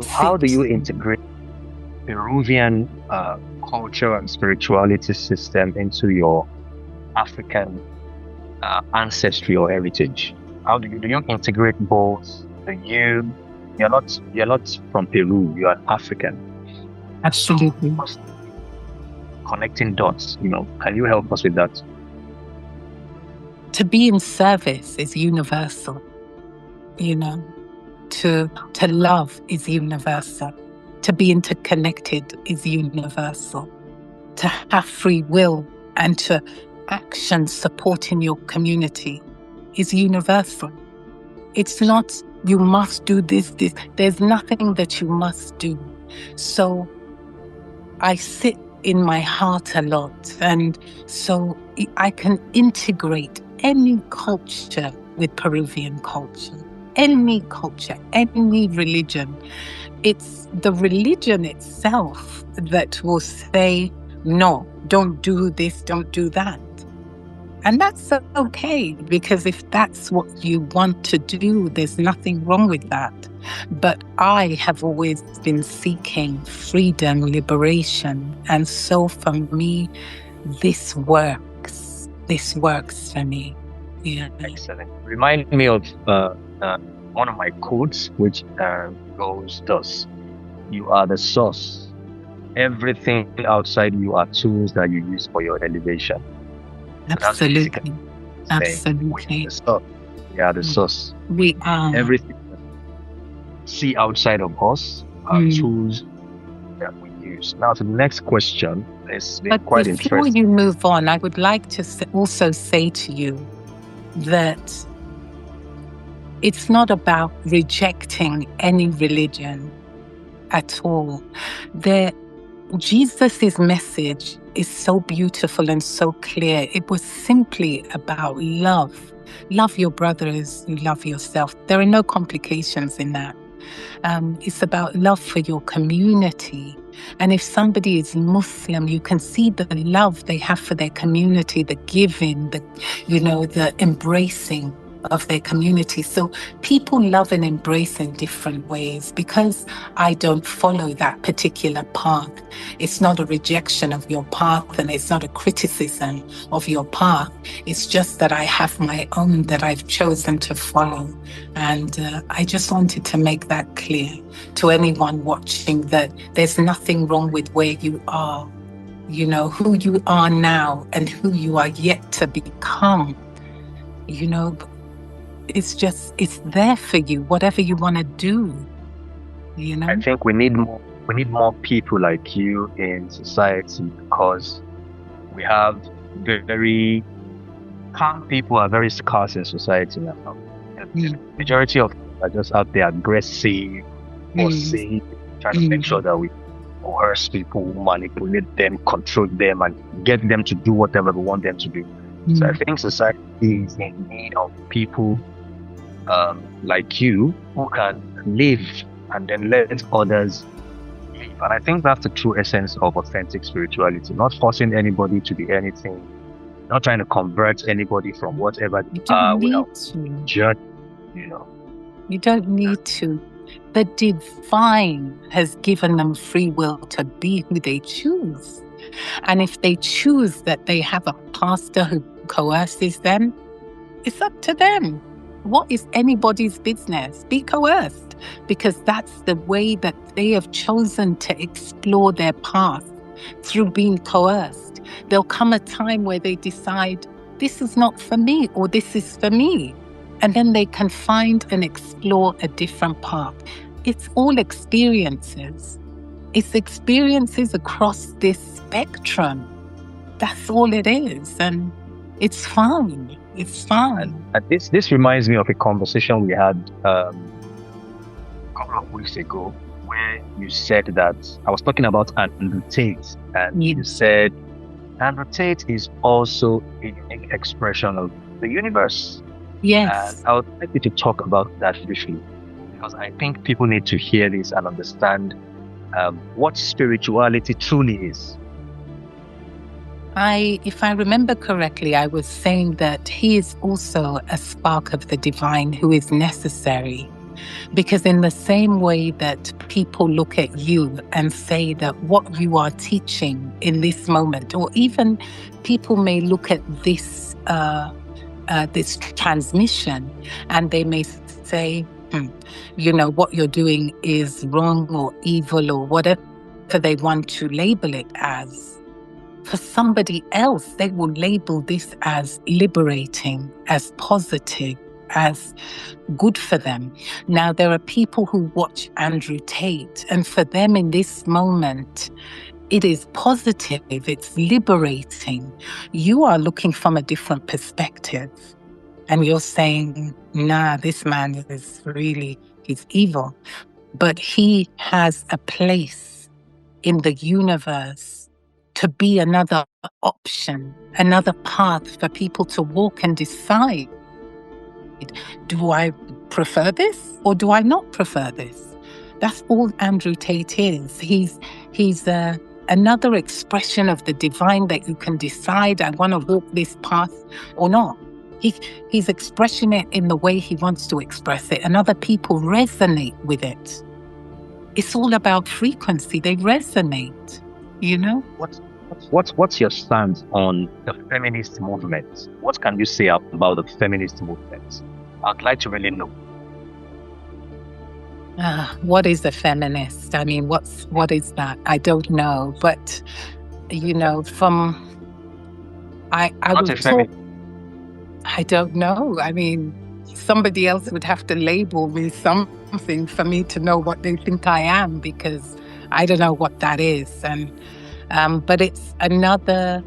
How do you integrate Peruvian culture and spirituality system into your African ancestry or heritage? How do you integrate both? You're not from Peru, you are African. Absolutely. So, connecting dots, can you help us with that? To be in service is universal. To love is universal. To be interconnected is universal. To have free will and to action supporting your community is universal. It's not you must do this. There's nothing that you must do. So I sit in my heart a lot, and so I can integrate any culture with Peruvian culture. Any culture, any religion. It's the religion itself that will say, no, don't do this, don't do that. And that's okay, because if that's what you want to do, there's nothing wrong with that. But I have always been seeking freedom, liberation. And so for me, this works. This works for me. Yeah. Excellent. Remind me of one of my quotes, which goes thus: you are the source. Everything outside you are tools that you use for your elevation. Absolutely. Absolutely. We are the source. We are. Everything that we see outside of us are tools that we use. Now, to the next question is quite interesting. Before you move on, I would like to also say to you that it's not about rejecting any religion at all. Jesus' message is so beautiful and so clear. It was simply about love. Love your brother as you love yourself. There are no complications in that. It's about love for your community. And if somebody is Muslim, you can see the love they have for their community, the giving, the embracing of their community. So people love and embrace in different ways. Because I don't follow that particular path, it's not a rejection of your path, and it's not a criticism of your path. It's just that I have my own that I've chosen to follow. And I just wanted to make that clear to anyone watching, that there's nothing wrong with where you are, who you are now and who you are yet to become. It's there for you, whatever you want to do. I think we need more people like you in society, because we have very calm people are very scarce in society now. The majority of them are just out there aggressive, bossy, trying to make sure that we coerce people, manipulate them, control them, and get them to do whatever we want them to do. So I think society is in need of people like you who can live and then let others live. And I think that's the true essence of authentic spirituality, not forcing anybody to be anything, not trying to convert anybody from whatever they are without journey, You don't need to. The divine has given them free will to be who they choose. And if they choose that they have a pastor who coerces them, it's up to them. What is anybody's business? Be coerced, because that's the way that they have chosen to explore their path, through being coerced. There'll come a time where they decide, this is not for me, or this is for me. And then they can find and explore a different path. It's all experiences. It's experiences across this spectrum. That's all it is. And it's fun. It's fun. And this reminds me of a conversation we had a couple of weeks ago, where you said that I was talking about Andrew Tate, and you said Andrew Tate is also a unique expression of the universe. Yes. And I would like you to talk about that briefly, because I think people need to hear this and understand what spirituality truly is. If I remember correctly, I was saying that he is also a spark of the divine who is necessary. Because in the same way that people look at you and say that what you are teaching in this moment, or even people may look at this this transmission and they may say, what you're doing is wrong or evil or whatever they want to label it as. For somebody else, they will label this as liberating, as positive, as good for them. Now, there are people who watch Andrew Tate, and for them in this moment, it is positive, it's liberating. You are looking from a different perspective, and you're saying, nah, this man he's evil. But he has a place in the universe to be another option, another path for people to walk and decide, do I prefer this or do I not prefer this? That's all Andrew Tate is. He's another expression of the divine that you can decide, I want to walk this path or not. He's expressing it in the way he wants to express it, and other people resonate with it. It's all about frequency. They resonate, What's your stance on the feminist movement? What can you say about the feminist movement? I'd like to really know. What is a feminist? I mean, what is that? I don't know. But I don't know. I mean, somebody else would have to label me something for me to know what they think I am, because I don't know what that is. And but it's another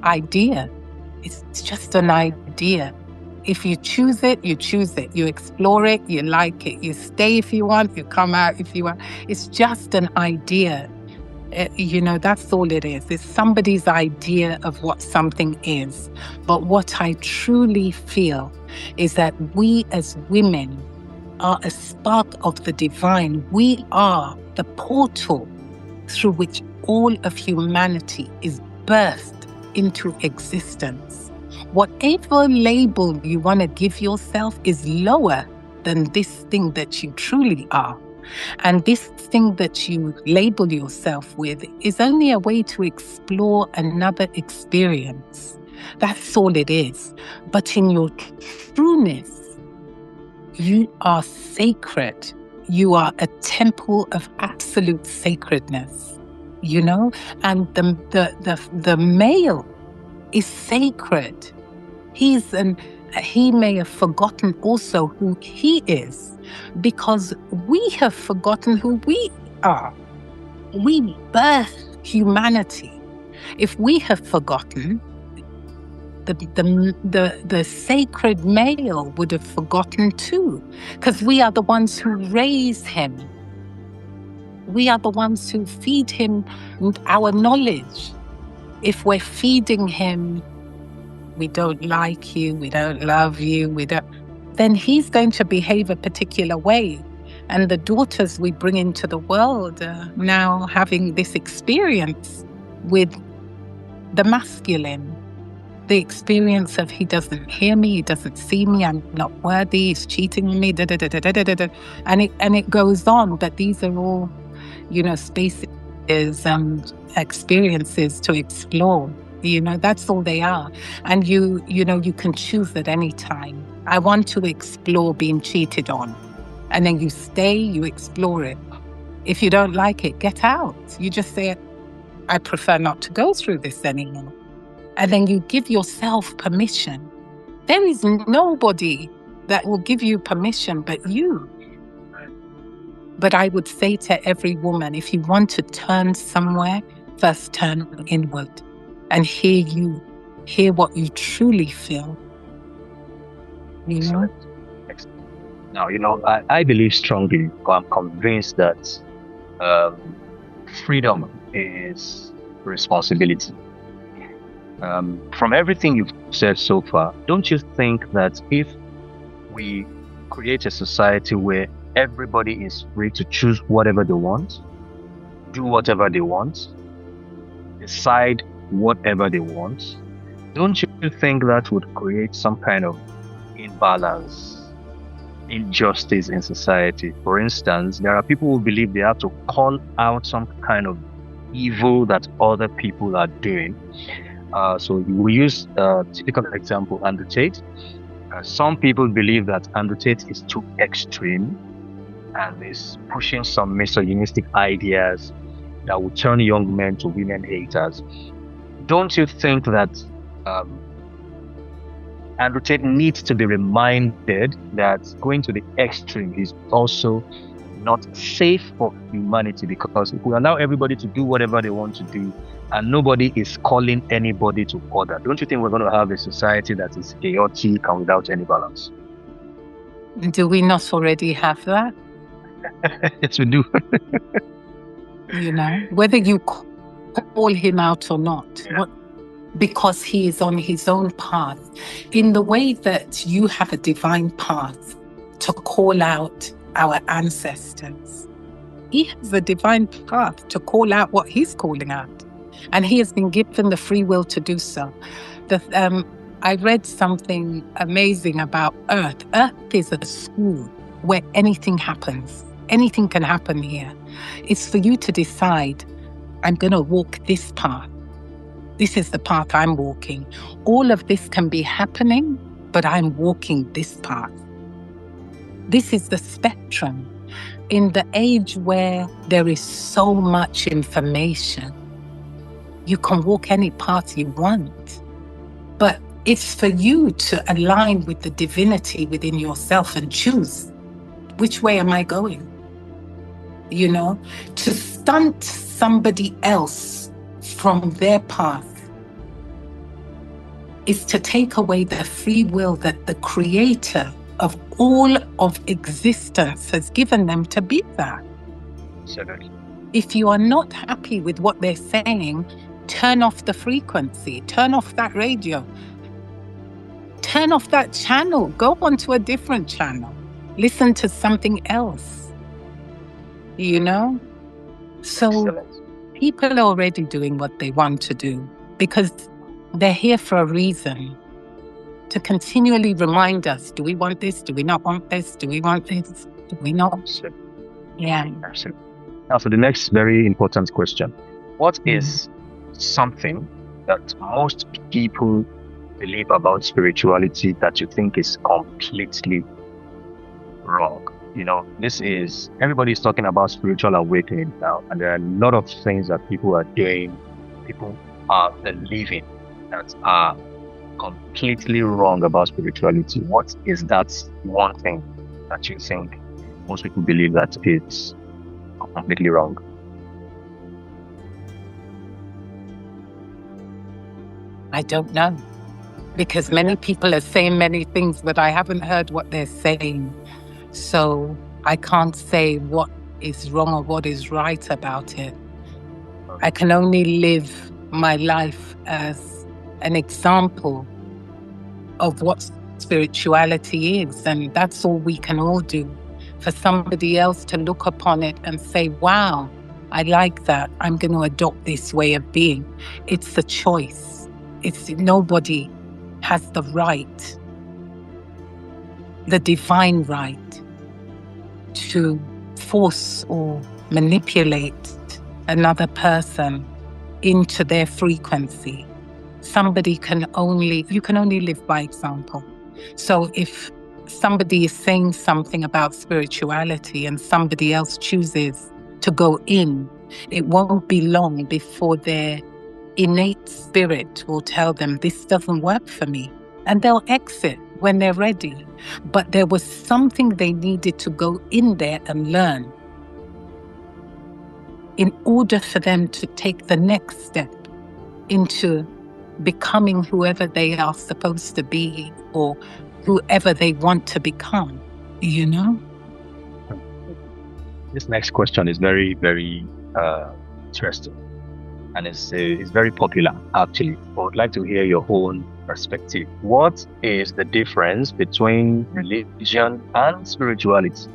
idea. It's just an idea. If you choose it, you choose it. You explore it, you like it. You stay if you want, you come out if you want. It's just an idea. That's all it is. It's somebody's idea of what something is. But what I truly feel is that we as women are a spark of the divine. We are the portal through which all of humanity is birthed into existence. Whatever label you want to give yourself is lower than this thing that you truly are. And this thing that you label yourself with is only a way to explore another experience. That's all it is. But in your trueness, you are sacred. You are a temple of absolute sacredness, and the male is sacred. He may have forgotten also who he is, because we have forgotten who we are. We birth humanity. If we have forgotten, the sacred male would have forgotten too, because we are the ones who raise him. We are the ones who feed him our knowledge. If we're feeding him, we don't like you, we don't love you, then he's going to behave a particular way. And the daughters we bring into the world are now having this experience with the masculine. the experience of he doesn't hear me, he doesn't see me, I'm not worthy, he's cheating on me, and it goes on. But these are all, spaces and experiences to explore. That's all they are. And you can choose at any time. I want to explore being cheated on. And then you stay, you explore it. If you don't like it, get out. You just say, I prefer not to go through this anymore. And then you give yourself permission. There is nobody that will give you permission but you. But I would say to every woman, if you want to turn somewhere, first turn inward and hear what you truly feel. Excellent. Now, I believe strongly, I'm convinced that freedom is responsibility. From everything you've said so far, don't you think that if we create a society where everybody is free to choose whatever they want, do whatever they want, decide whatever they want, don't you think that would create some kind of imbalance, injustice in society? For instance, there are people who believe they have to call out some kind of evil that other people are doing. So we use a typical example, Andrew Tate. Some people believe that Andrew Tate is too extreme and is pushing some misogynistic ideas that will turn young men to women haters. Don't you think that Andrew Tate needs to be reminded that going to the extreme is also not safe for humanity? Because if we allow everybody to do whatever they want to do and nobody is calling anybody to order, don't you think we're going to have a society that is chaotic and without any balance? Do we not already have that? Yes, we do. Whether you call him out or not, because he is on his own path, in the way that you have a divine path to call out our ancestors. He has a divine path to call out what he's calling out. And he has been given the free will to do so. I read something amazing about Earth. Earth is a school where anything happens. Anything can happen here. It's for you to decide, I'm going to walk this path. This is the path I'm walking. All of this can be happening, but I'm walking this path. This is the spectrum. In the age where there is so much information, you can walk any path you want. But it's for you to align with the divinity within yourself and choose, which way am I going? To stunt somebody else from their path is to take away the free will that the creator of all of existence has given them to be that. Absolutely. If you are not happy with what they're saying, turn off the frequency, turn off that radio, turn off that channel, go onto a different channel, listen to something else. So Excellent. People are already doing what they want to do because they're here for a reason, to continually remind us, do we want this? Do we not want this? Do we want this? Do we not? Absolutely. Yeah. Absolutely. Now, so the next very important question. What is something that most people believe about spirituality that you think is completely wrong? Everybody's talking about spiritual awakening now, and there are a lot of things that people are doing, people are believing that are completely wrong about spirituality. What is that one thing that you think most people believe that it's completely wrong? I don't know, because many people are saying many things, but I haven't heard what they're saying. So I can't say what is wrong or what is right about it. I can only live my life as an example of what spirituality is. And that's all we can all do. For somebody else to look upon it and say, wow, I like that, I'm going to adopt this way of being. It's a choice. It's nobody has the right, the divine right, to force or manipulate another person into their frequency. You can only live by example. So if somebody is saying something about spirituality and somebody else chooses to go in, it won't be long before their innate spirit will tell them, this doesn't work for me. And they'll exit when they're ready. But there was something they needed to go in there and learn in order for them to take the next step into becoming whoever they are supposed to be or whoever they want to become, you know? This next question is very, very interesting. And it's very popular, actually. I would like to hear your own perspective. What is the difference between religion and spirituality?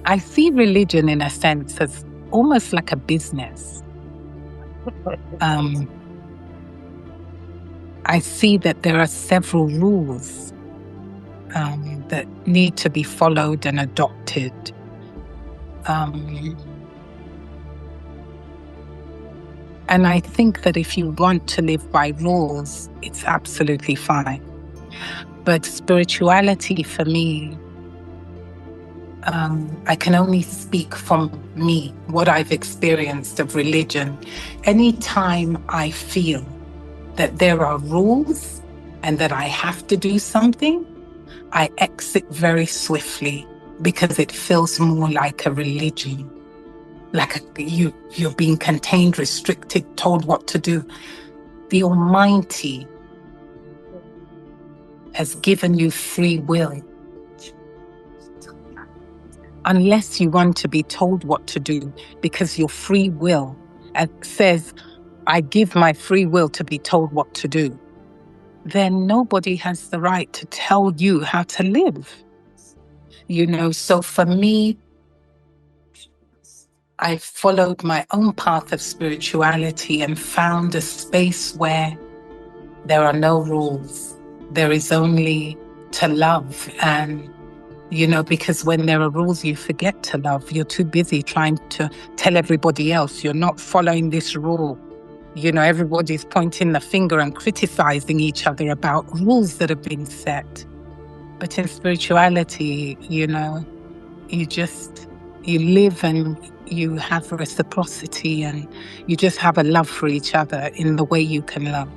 I see religion in a sense as almost like a business. I see that there are several rules that need to be followed and adopted. And I think that if you want to live by rules, it's absolutely fine. But spirituality for me, I can only speak from me, what I've experienced of religion. Anytime I feel that there are rules and that I have to do something, I exit very swiftly because it feels more like a religion. Like you're being contained, restricted, told what to do. The Almighty has given you free will. Unless you want to be told what to do, because your free will says, I give my free will to be told what to do, then nobody has the right to tell you how to live. You know, so for me, I followed my own path of spirituality and found a space where there are no rules. There is only to love. And, you know, because when there are rules, you forget to love. You're too busy trying to tell everybody else you're not following this rule. You know, everybody's pointing the finger and criticizing each other about rules that have been set. But in spirituality, you know, you live and you have reciprocity and you just have a love for each other in the way you can love.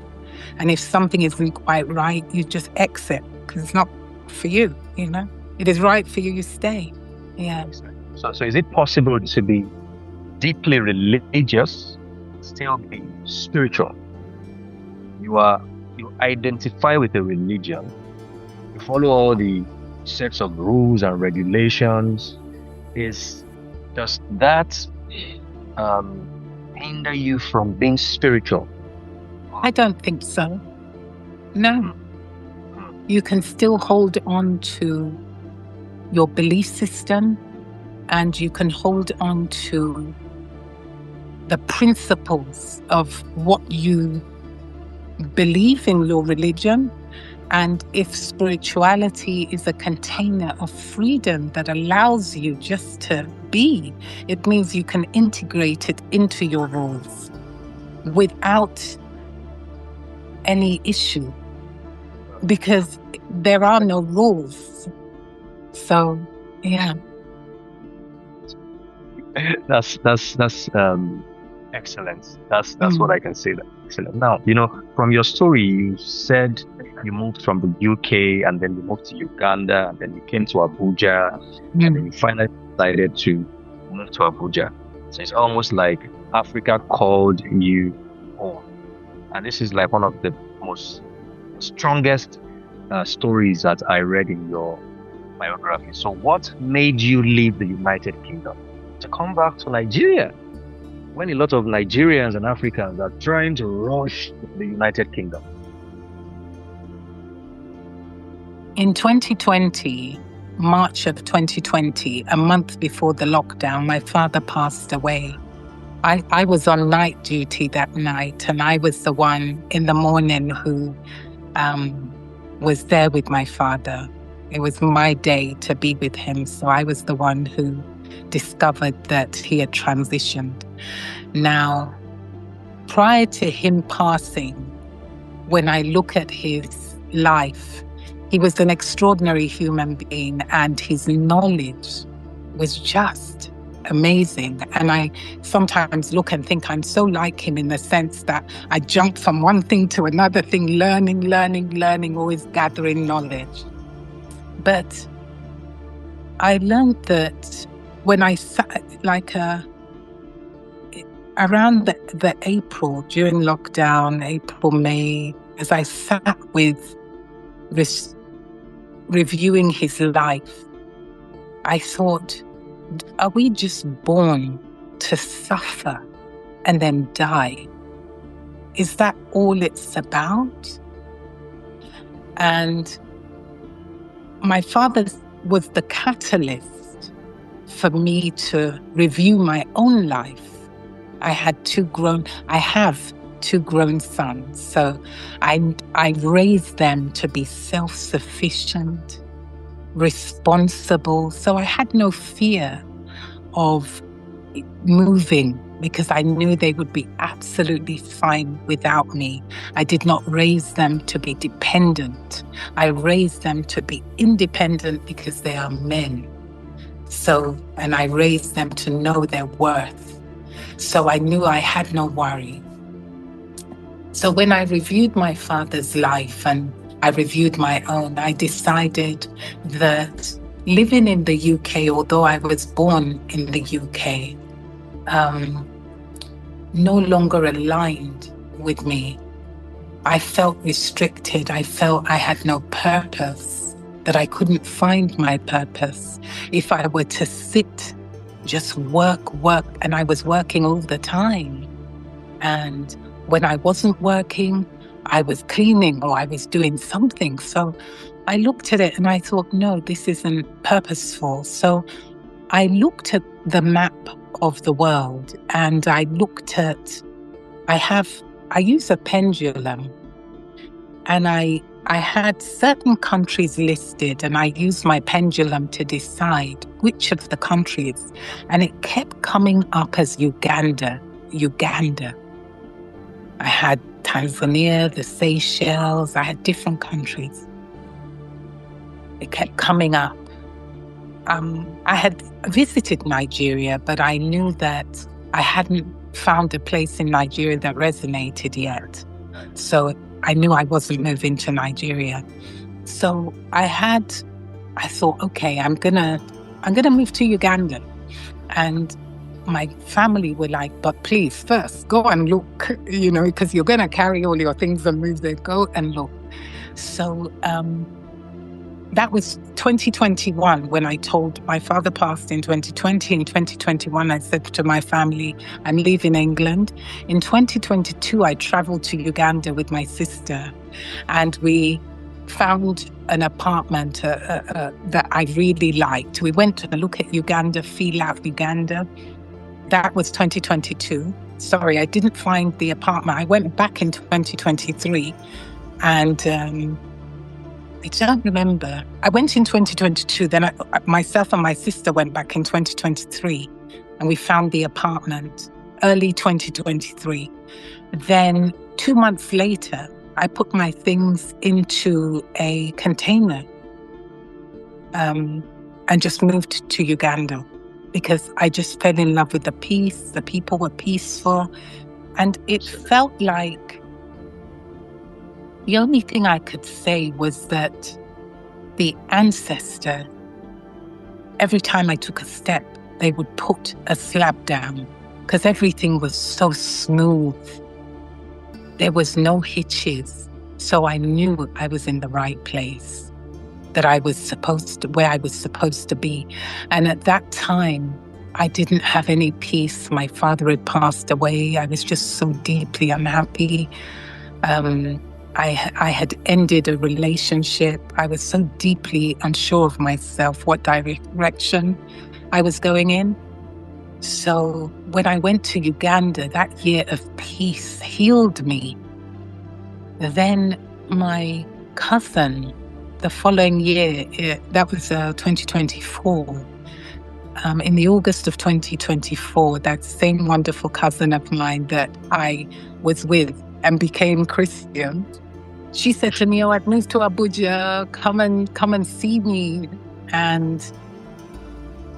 And if something isn't quite right, you just exit because it's not for you, you know. It is right for you, you stay. Yeah. So is it possible to be deeply religious, still be spiritual? You identify with a religion, you follow all the sets of rules and regulations. Does that hinder you from being spiritual? I don't think so. No. You can still hold on to your belief system and you can hold on to the principles of what you believe in your religion. And if spirituality is a container of freedom that allows you just to be, it means you can integrate it into your rules without any issue, because there are no rules. So, yeah. That's excellent. That's what I can say. Excellent. Now, you know, from your story, you said you moved from the UK and then you moved to Uganda and then you came to Abuja and then you finally decided to move to Abuja. So it's almost like Africa called you home. And this is like one of the most strongest stories that I read in your biography. So what made you leave the United Kingdom to come back to Nigeria when a lot of Nigerians and Africans are trying to rush to the United Kingdom? In 2020, March of 2020, a month before the lockdown, my father passed away. I was on night duty that night, and I was the one in the morning who was there with my father. It was my day to be with him, so I was the one who discovered that he had transitioned. Now, prior to him passing, when I look at his life, he was an extraordinary human being, and his knowledge was just amazing. And I sometimes look and think I'm so like him in the sense that I jump from one thing to another thing, learning, always gathering knowledge. But I learned that when I sat, around the April, during lockdown, April, May, as I sat with reviewing his life, I thought, are we just born to suffer and then die? Is that all it's about? And my father was the catalyst for me to review my own life. I have two grown sons, so I raised them to be self-sufficient, responsible. So I had no fear of moving because I knew they would be absolutely fine without me. I did not raise them to be dependent. I raised them to be independent because they are men. And I raised them to know their worth. So I knew I had no worry. So when I reviewed my father's life and I reviewed my own, I decided that living in the UK, although I was born in the UK, no longer aligned with me. I felt restricted. I felt I had no purpose, that I couldn't find my purpose. If I were to sit, just work, and I was working all the time. And when I wasn't working, I was cleaning or I was doing something. So I looked at it and I thought, no, this isn't purposeful. So I looked at the map of the world and I looked at, I use a pendulum, and I had certain countries listed, and I used my pendulum to decide which of the countries, and it kept coming up as Uganda. I had Tanzania, the Seychelles, I had different countries. It kept coming up. I had visited Nigeria, but I knew that I hadn't found a place in Nigeria that resonated yet. So I knew I wasn't moving to Nigeria. So I thought, okay, I'm gonna move to Uganda. And my family were like, but please, first, go and look, because you're gonna carry all your things and move there, go and look. So that was 2021 when I told my father passed in 2020. In 2021, I said to my family, I'm leaving England. In 2022, I traveled to Uganda with my sister, and we found an apartment that I really liked. We went to look at Uganda, feel out Uganda. That was 2022. Sorry, I didn't find the apartment. I went back in 2023 and I don't remember. I went in 2022, then myself and my sister went back in 2023 and we found the apartment early 2023. Then 2 months later, I put my things into a container and just moved to Uganda because I just fell in love with the peace. The people were peaceful, and it felt like the only thing I could say was that the ancestor, every time I took a step, they would put a slab down because everything was so smooth. There was no hitches. So I knew I was in the right place, that I was where I was supposed to be. And at that time, I didn't have any peace. My father had passed away. I was just so deeply unhappy. I had ended a relationship. I was so deeply unsure of myself, what direction I was going in. So when I went to Uganda, that year of peace healed me. Then my cousin, the following year, that was 2024, in the August of 2024, that same wonderful cousin of mine that I was with and became Christian, she said to me, "Oh, I've moved to Abuja. Come and see me." And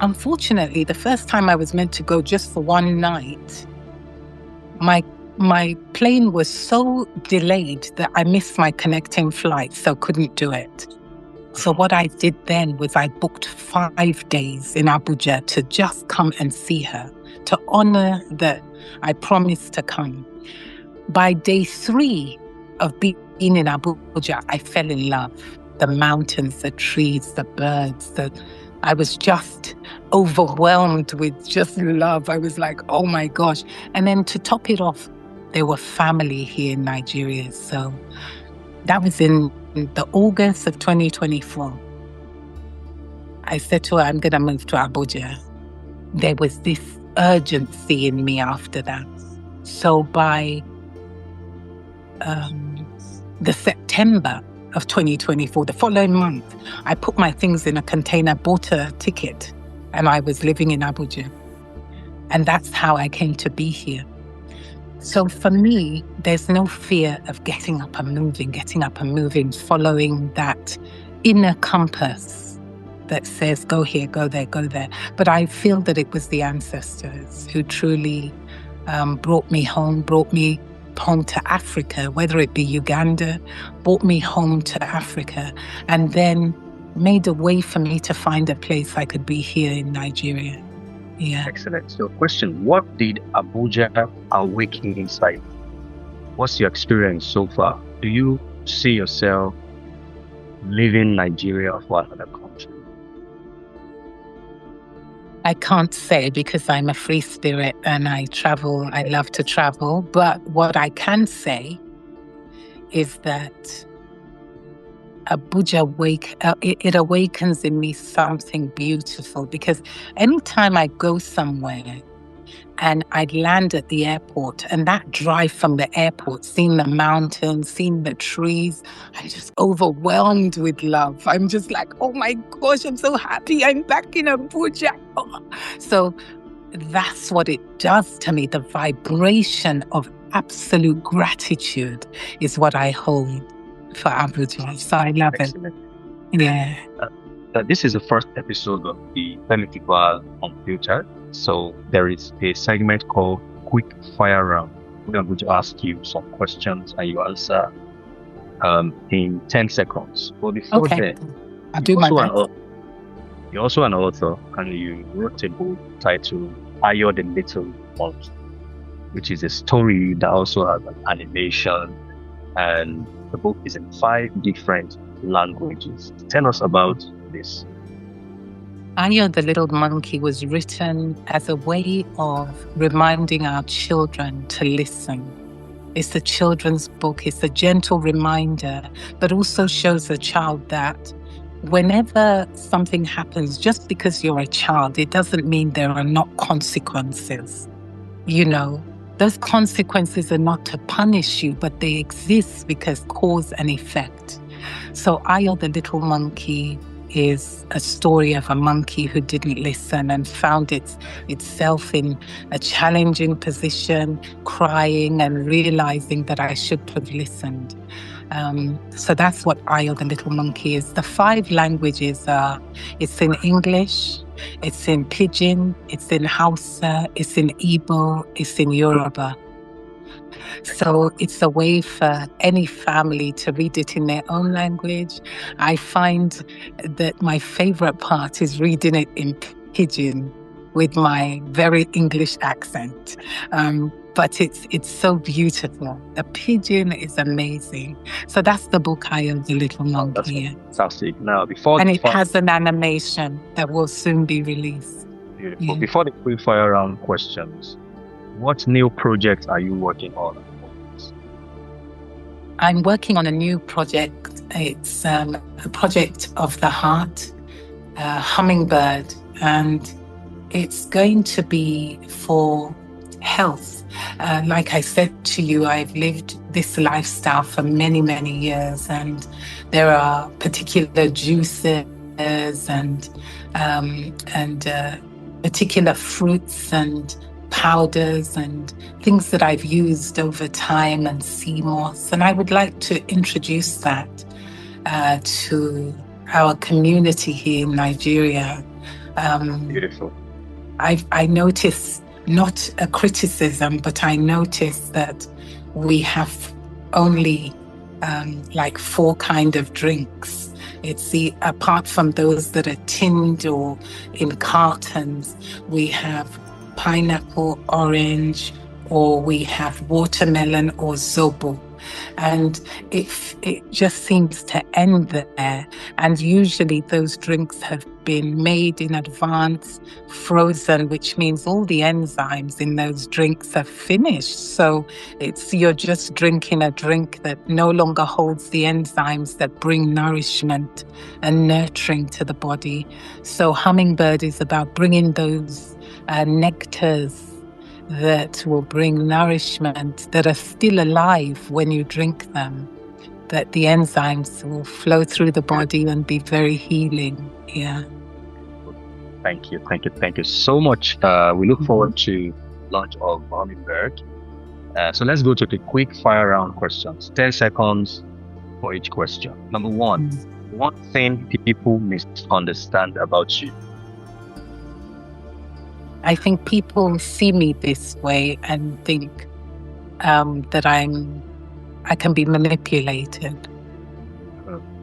unfortunately, the first time I was meant to go just for one night, my plane was so delayed that I missed my connecting flight, so couldn't do it. So what I did then was I booked 5 days in Abuja to just come and see her, to honor that I promised to come. By day 3 of being in Abuja, I fell in love. The mountains, the trees, the birds, I was just overwhelmed with just love. I was like, oh my gosh. And then to top it off, there were family here in Nigeria. So that was in the August of 2024. I said to her, I'm going to move to Abuja. There was this urgency in me after that. So by the September of 2024, the following month, I put my things in a container, bought a ticket, and I was living in Abuja. And that's how I came to be here. So for me, there's no fear of getting up and moving, following that inner compass that says, go here, go there, go there. But I feel that it was the ancestors who truly brought me home to Africa, whether it be Uganda, brought me home to Africa, and then made a way for me to find a place I could be here in Nigeria. Yeah. Excellent. So question, what did Abuja awaken inside? What's your experience so far? Do you see yourself leaving Nigeria for another country? I can't say because I'm a free spirit and I travel. I love to travel. But what I can say is that Abuja it awakens in me something beautiful, because anytime I go somewhere and I'd land at the airport, and that drive from the airport, seeing the mountains, seeing the trees, I'm just overwhelmed with love. I'm just like, oh my gosh, I'm so happy I'm back in Abuja. Oh. So that's what it does to me. The vibration of absolute gratitude is what I hold for Abuja. So I love Excellent. it. Yeah. This is the first episode of the Femi Jubal Unfiltered. So there is a segment called Quick Fire Round. We're going to ask you some questions and you answer in 10 seconds. But before that, I'll do my best. You're also an author, and you wrote a book titled Ayo the Little Monkey, which is a story that also has an animation, and the book is in 5 different languages. Tell us about this. Ayo the Little Monkey was written as a way of reminding our children to listen. It's a children's book. It's a gentle reminder, but also shows the child that whenever something happens, just because you're a child, it doesn't mean there are not consequences. You know, those consequences are not to punish you, but they exist because cause and effect. So Ayo the Little Monkey is a story of a monkey who didn't listen and found itself in a challenging position, crying and realizing that I should have listened. So that's what Ayo the Little Monkey is. The 5 languages are, it's in English, it's in Pidgin, it's in Hausa, it's in Igbo, it's in Yoruba. So it's a way for any family to read it in their own language. I find that my favorite part is reading it in Pidgin with my very English accent. But it's so beautiful. The Pidgin is amazing. So that's the book, Ayo the Little Monkey. That's fantastic. Now, it has an animation that will soon be released. Beautiful. Yeah. Before the quick fire round questions, what new projects are you working on? I'm working on a new project. It's a project of the heart, Hummingbird. And it's going to be for health. Like I said to you, I've lived this lifestyle for many, many years, and there are particular juices and particular fruits and powders and things that I've used over time, and sea moss. And I would like to introduce that to our community here in Nigeria. Beautiful. I notice, not a criticism, but I notice that we have only like 4 kind of drinks. It's apart from those that are tinned or in cartons, we have pineapple, orange, or we have watermelon or zobo. And it just seems to end there. And usually those drinks have been made in advance, frozen, which means all the enzymes in those drinks are finished. So you're just drinking a drink that no longer holds the enzymes that bring nourishment and nurturing to the body. So Hummingbird is about bringing those nectars that will bring nourishment, that are still alive when you drink them, that the enzymes will flow through the body and be very healing. Yeah. Thank you so much. We look forward to launch of Hummingbird. So let's go to the quick fire round questions. 10 seconds for each question. Number 1, one thing people misunderstand about you. I think people see me this way and think that I can be manipulated.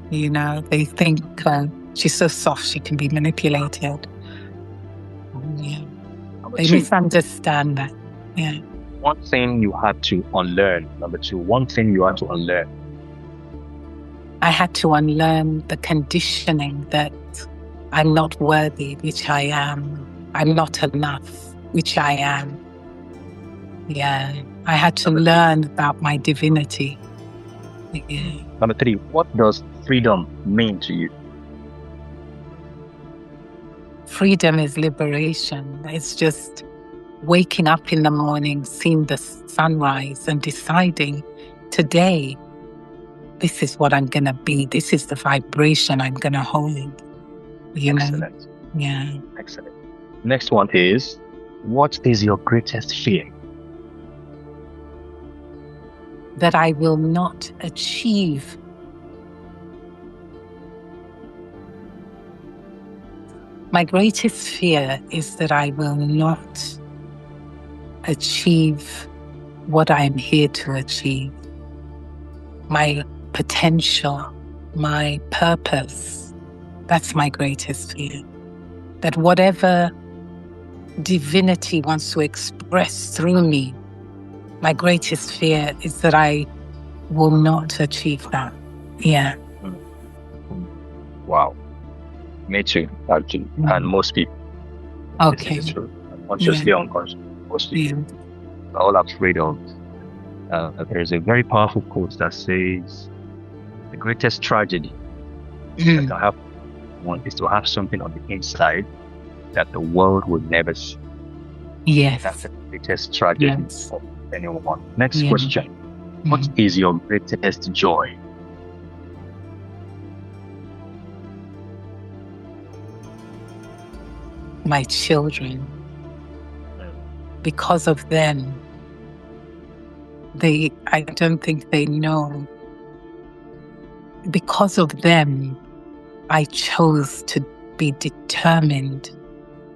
You know, they think she's so soft, she can be manipulated. Yeah. They misunderstand that. Yeah. One thing you had to unlearn. Number 2, one thing you had to unlearn. I had to unlearn the conditioning that I'm not worthy, which I am. I'm not enough, which I am. Yeah. I had to learn about my divinity. Yeah. Number 3, what does freedom mean to you? Freedom is liberation. It's just waking up in the morning, seeing the sunrise and deciding, today, this is what I'm going to be. This is the vibration I'm going to hold. Excellent. Know? Yeah. Excellent. Next one is, what is your greatest fear? That I will not achieve. My greatest fear is that I will not achieve what I'm here to achieve. My potential, my purpose, that's my greatest fear. That whatever divinity wants to express through me, my greatest fear is that I will not achieve that. Yeah. Wow. Me too, actually. And most people. Okay. This is true. Consciously, unconsciously. Most people are all afraid of. There is a very powerful quote that says, the greatest tragedy that can happen is to have something on the inside that the world will never see. Yes. That's the greatest tragedy for anyone. Next question. What is your greatest joy? My children. Because of them, I don't think they know. Because of them, I chose to be determined,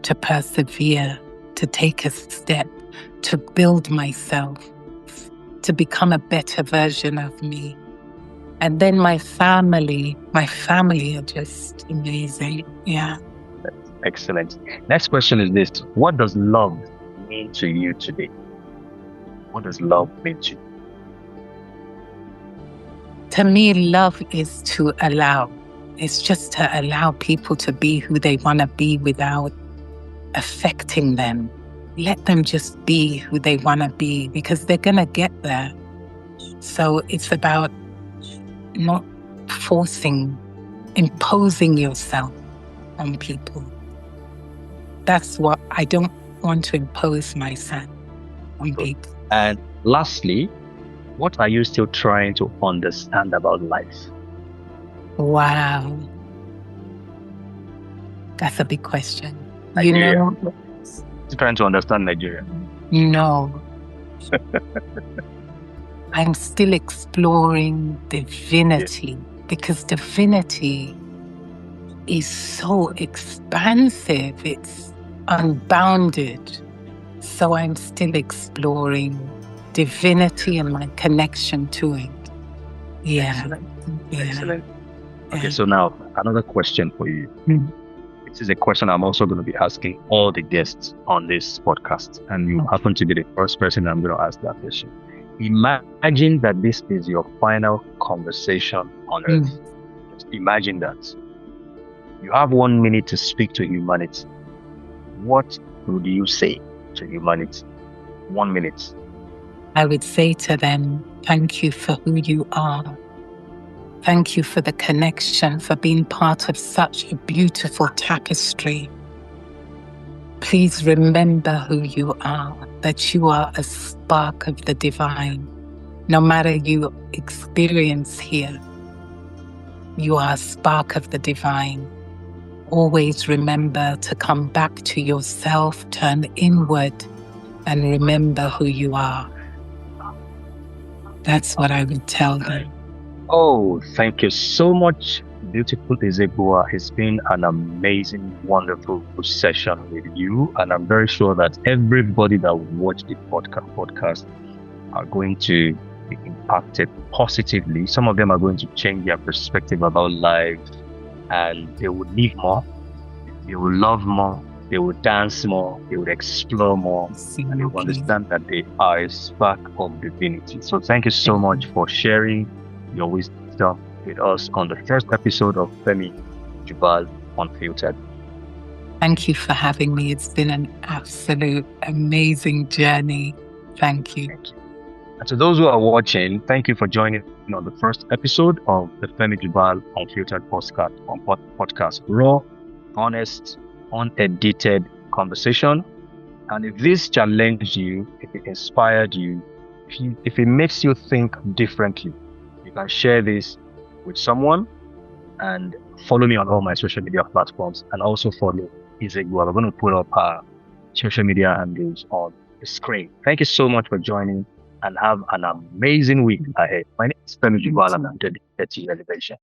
to persevere, to take a step, to build myself, to become a better version of me. And then my family are just amazing. Yeah. Excellent. Next question is this. What does love mean to you today? What does love mean to you? To me, love is to allow. It's just to allow people to be who they want to be without affecting them. Let them just be who they want to be, because they're going to get there. So it's about not imposing yourself on people. that's what I don't want to impose myself on people. And lastly, what are you still trying to understand about life? Wow. That's a big question. Nigeria. Still trying to understand Nigeria. No. I'm still exploring divinity, because divinity is so expansive. It's unbounded. So I'm still exploring divinity and my connection to it. Yeah. Excellent. Yeah. Excellent. Okay, Yeah. so now another question for you. Mm. This is a question I'm also going to be asking all the guests on this podcast, and you happen to be the first person I'm going to ask that question. Imagine that this is your final conversation on Earth. Just imagine that. You have 1 minute to speak to humanity. What would you say to humanity? 1 minute. I would say to them, thank you for who you are. Thank you for the connection, for being part of such a beautiful tapestry. Please remember who you are, that you are a spark of the divine. No matter your experience here, you are a spark of the divine. Always remember to come back to yourself, turn inward, and remember who you are. That's what I would tell them. Oh, thank you so much, beautiful Izegbuwa. It's been an amazing, wonderful session with you. And I'm very sure that everybody that will watch the podcast are going to be impacted positively. Some of them are going to change their perspective about life, and they will live more, they will love more, they will dance more, they will explore more, and they will understand that they are a spark of divinity. So thank you so much for sharing your wisdom with us on the first episode of Femi Jubal Unfiltered. Thank you for having me. It's been an absolute amazing journey. Thank you. Thank you. And to those who are watching, thank you for joining on the first episode of the Femi Jubal Unfiltered podcast. Raw, honest, unedited conversation. And if this challenged you, if it inspired you, if it makes you think differently, you can share this with someone, and follow me on all my social media platforms, and also follow Izegbuwa. We're going to put up our social media handles on the screen. Thank you so much for joining, and have an amazing week ahead. My name is Femi Jubal, and I'm dedicated to elevation.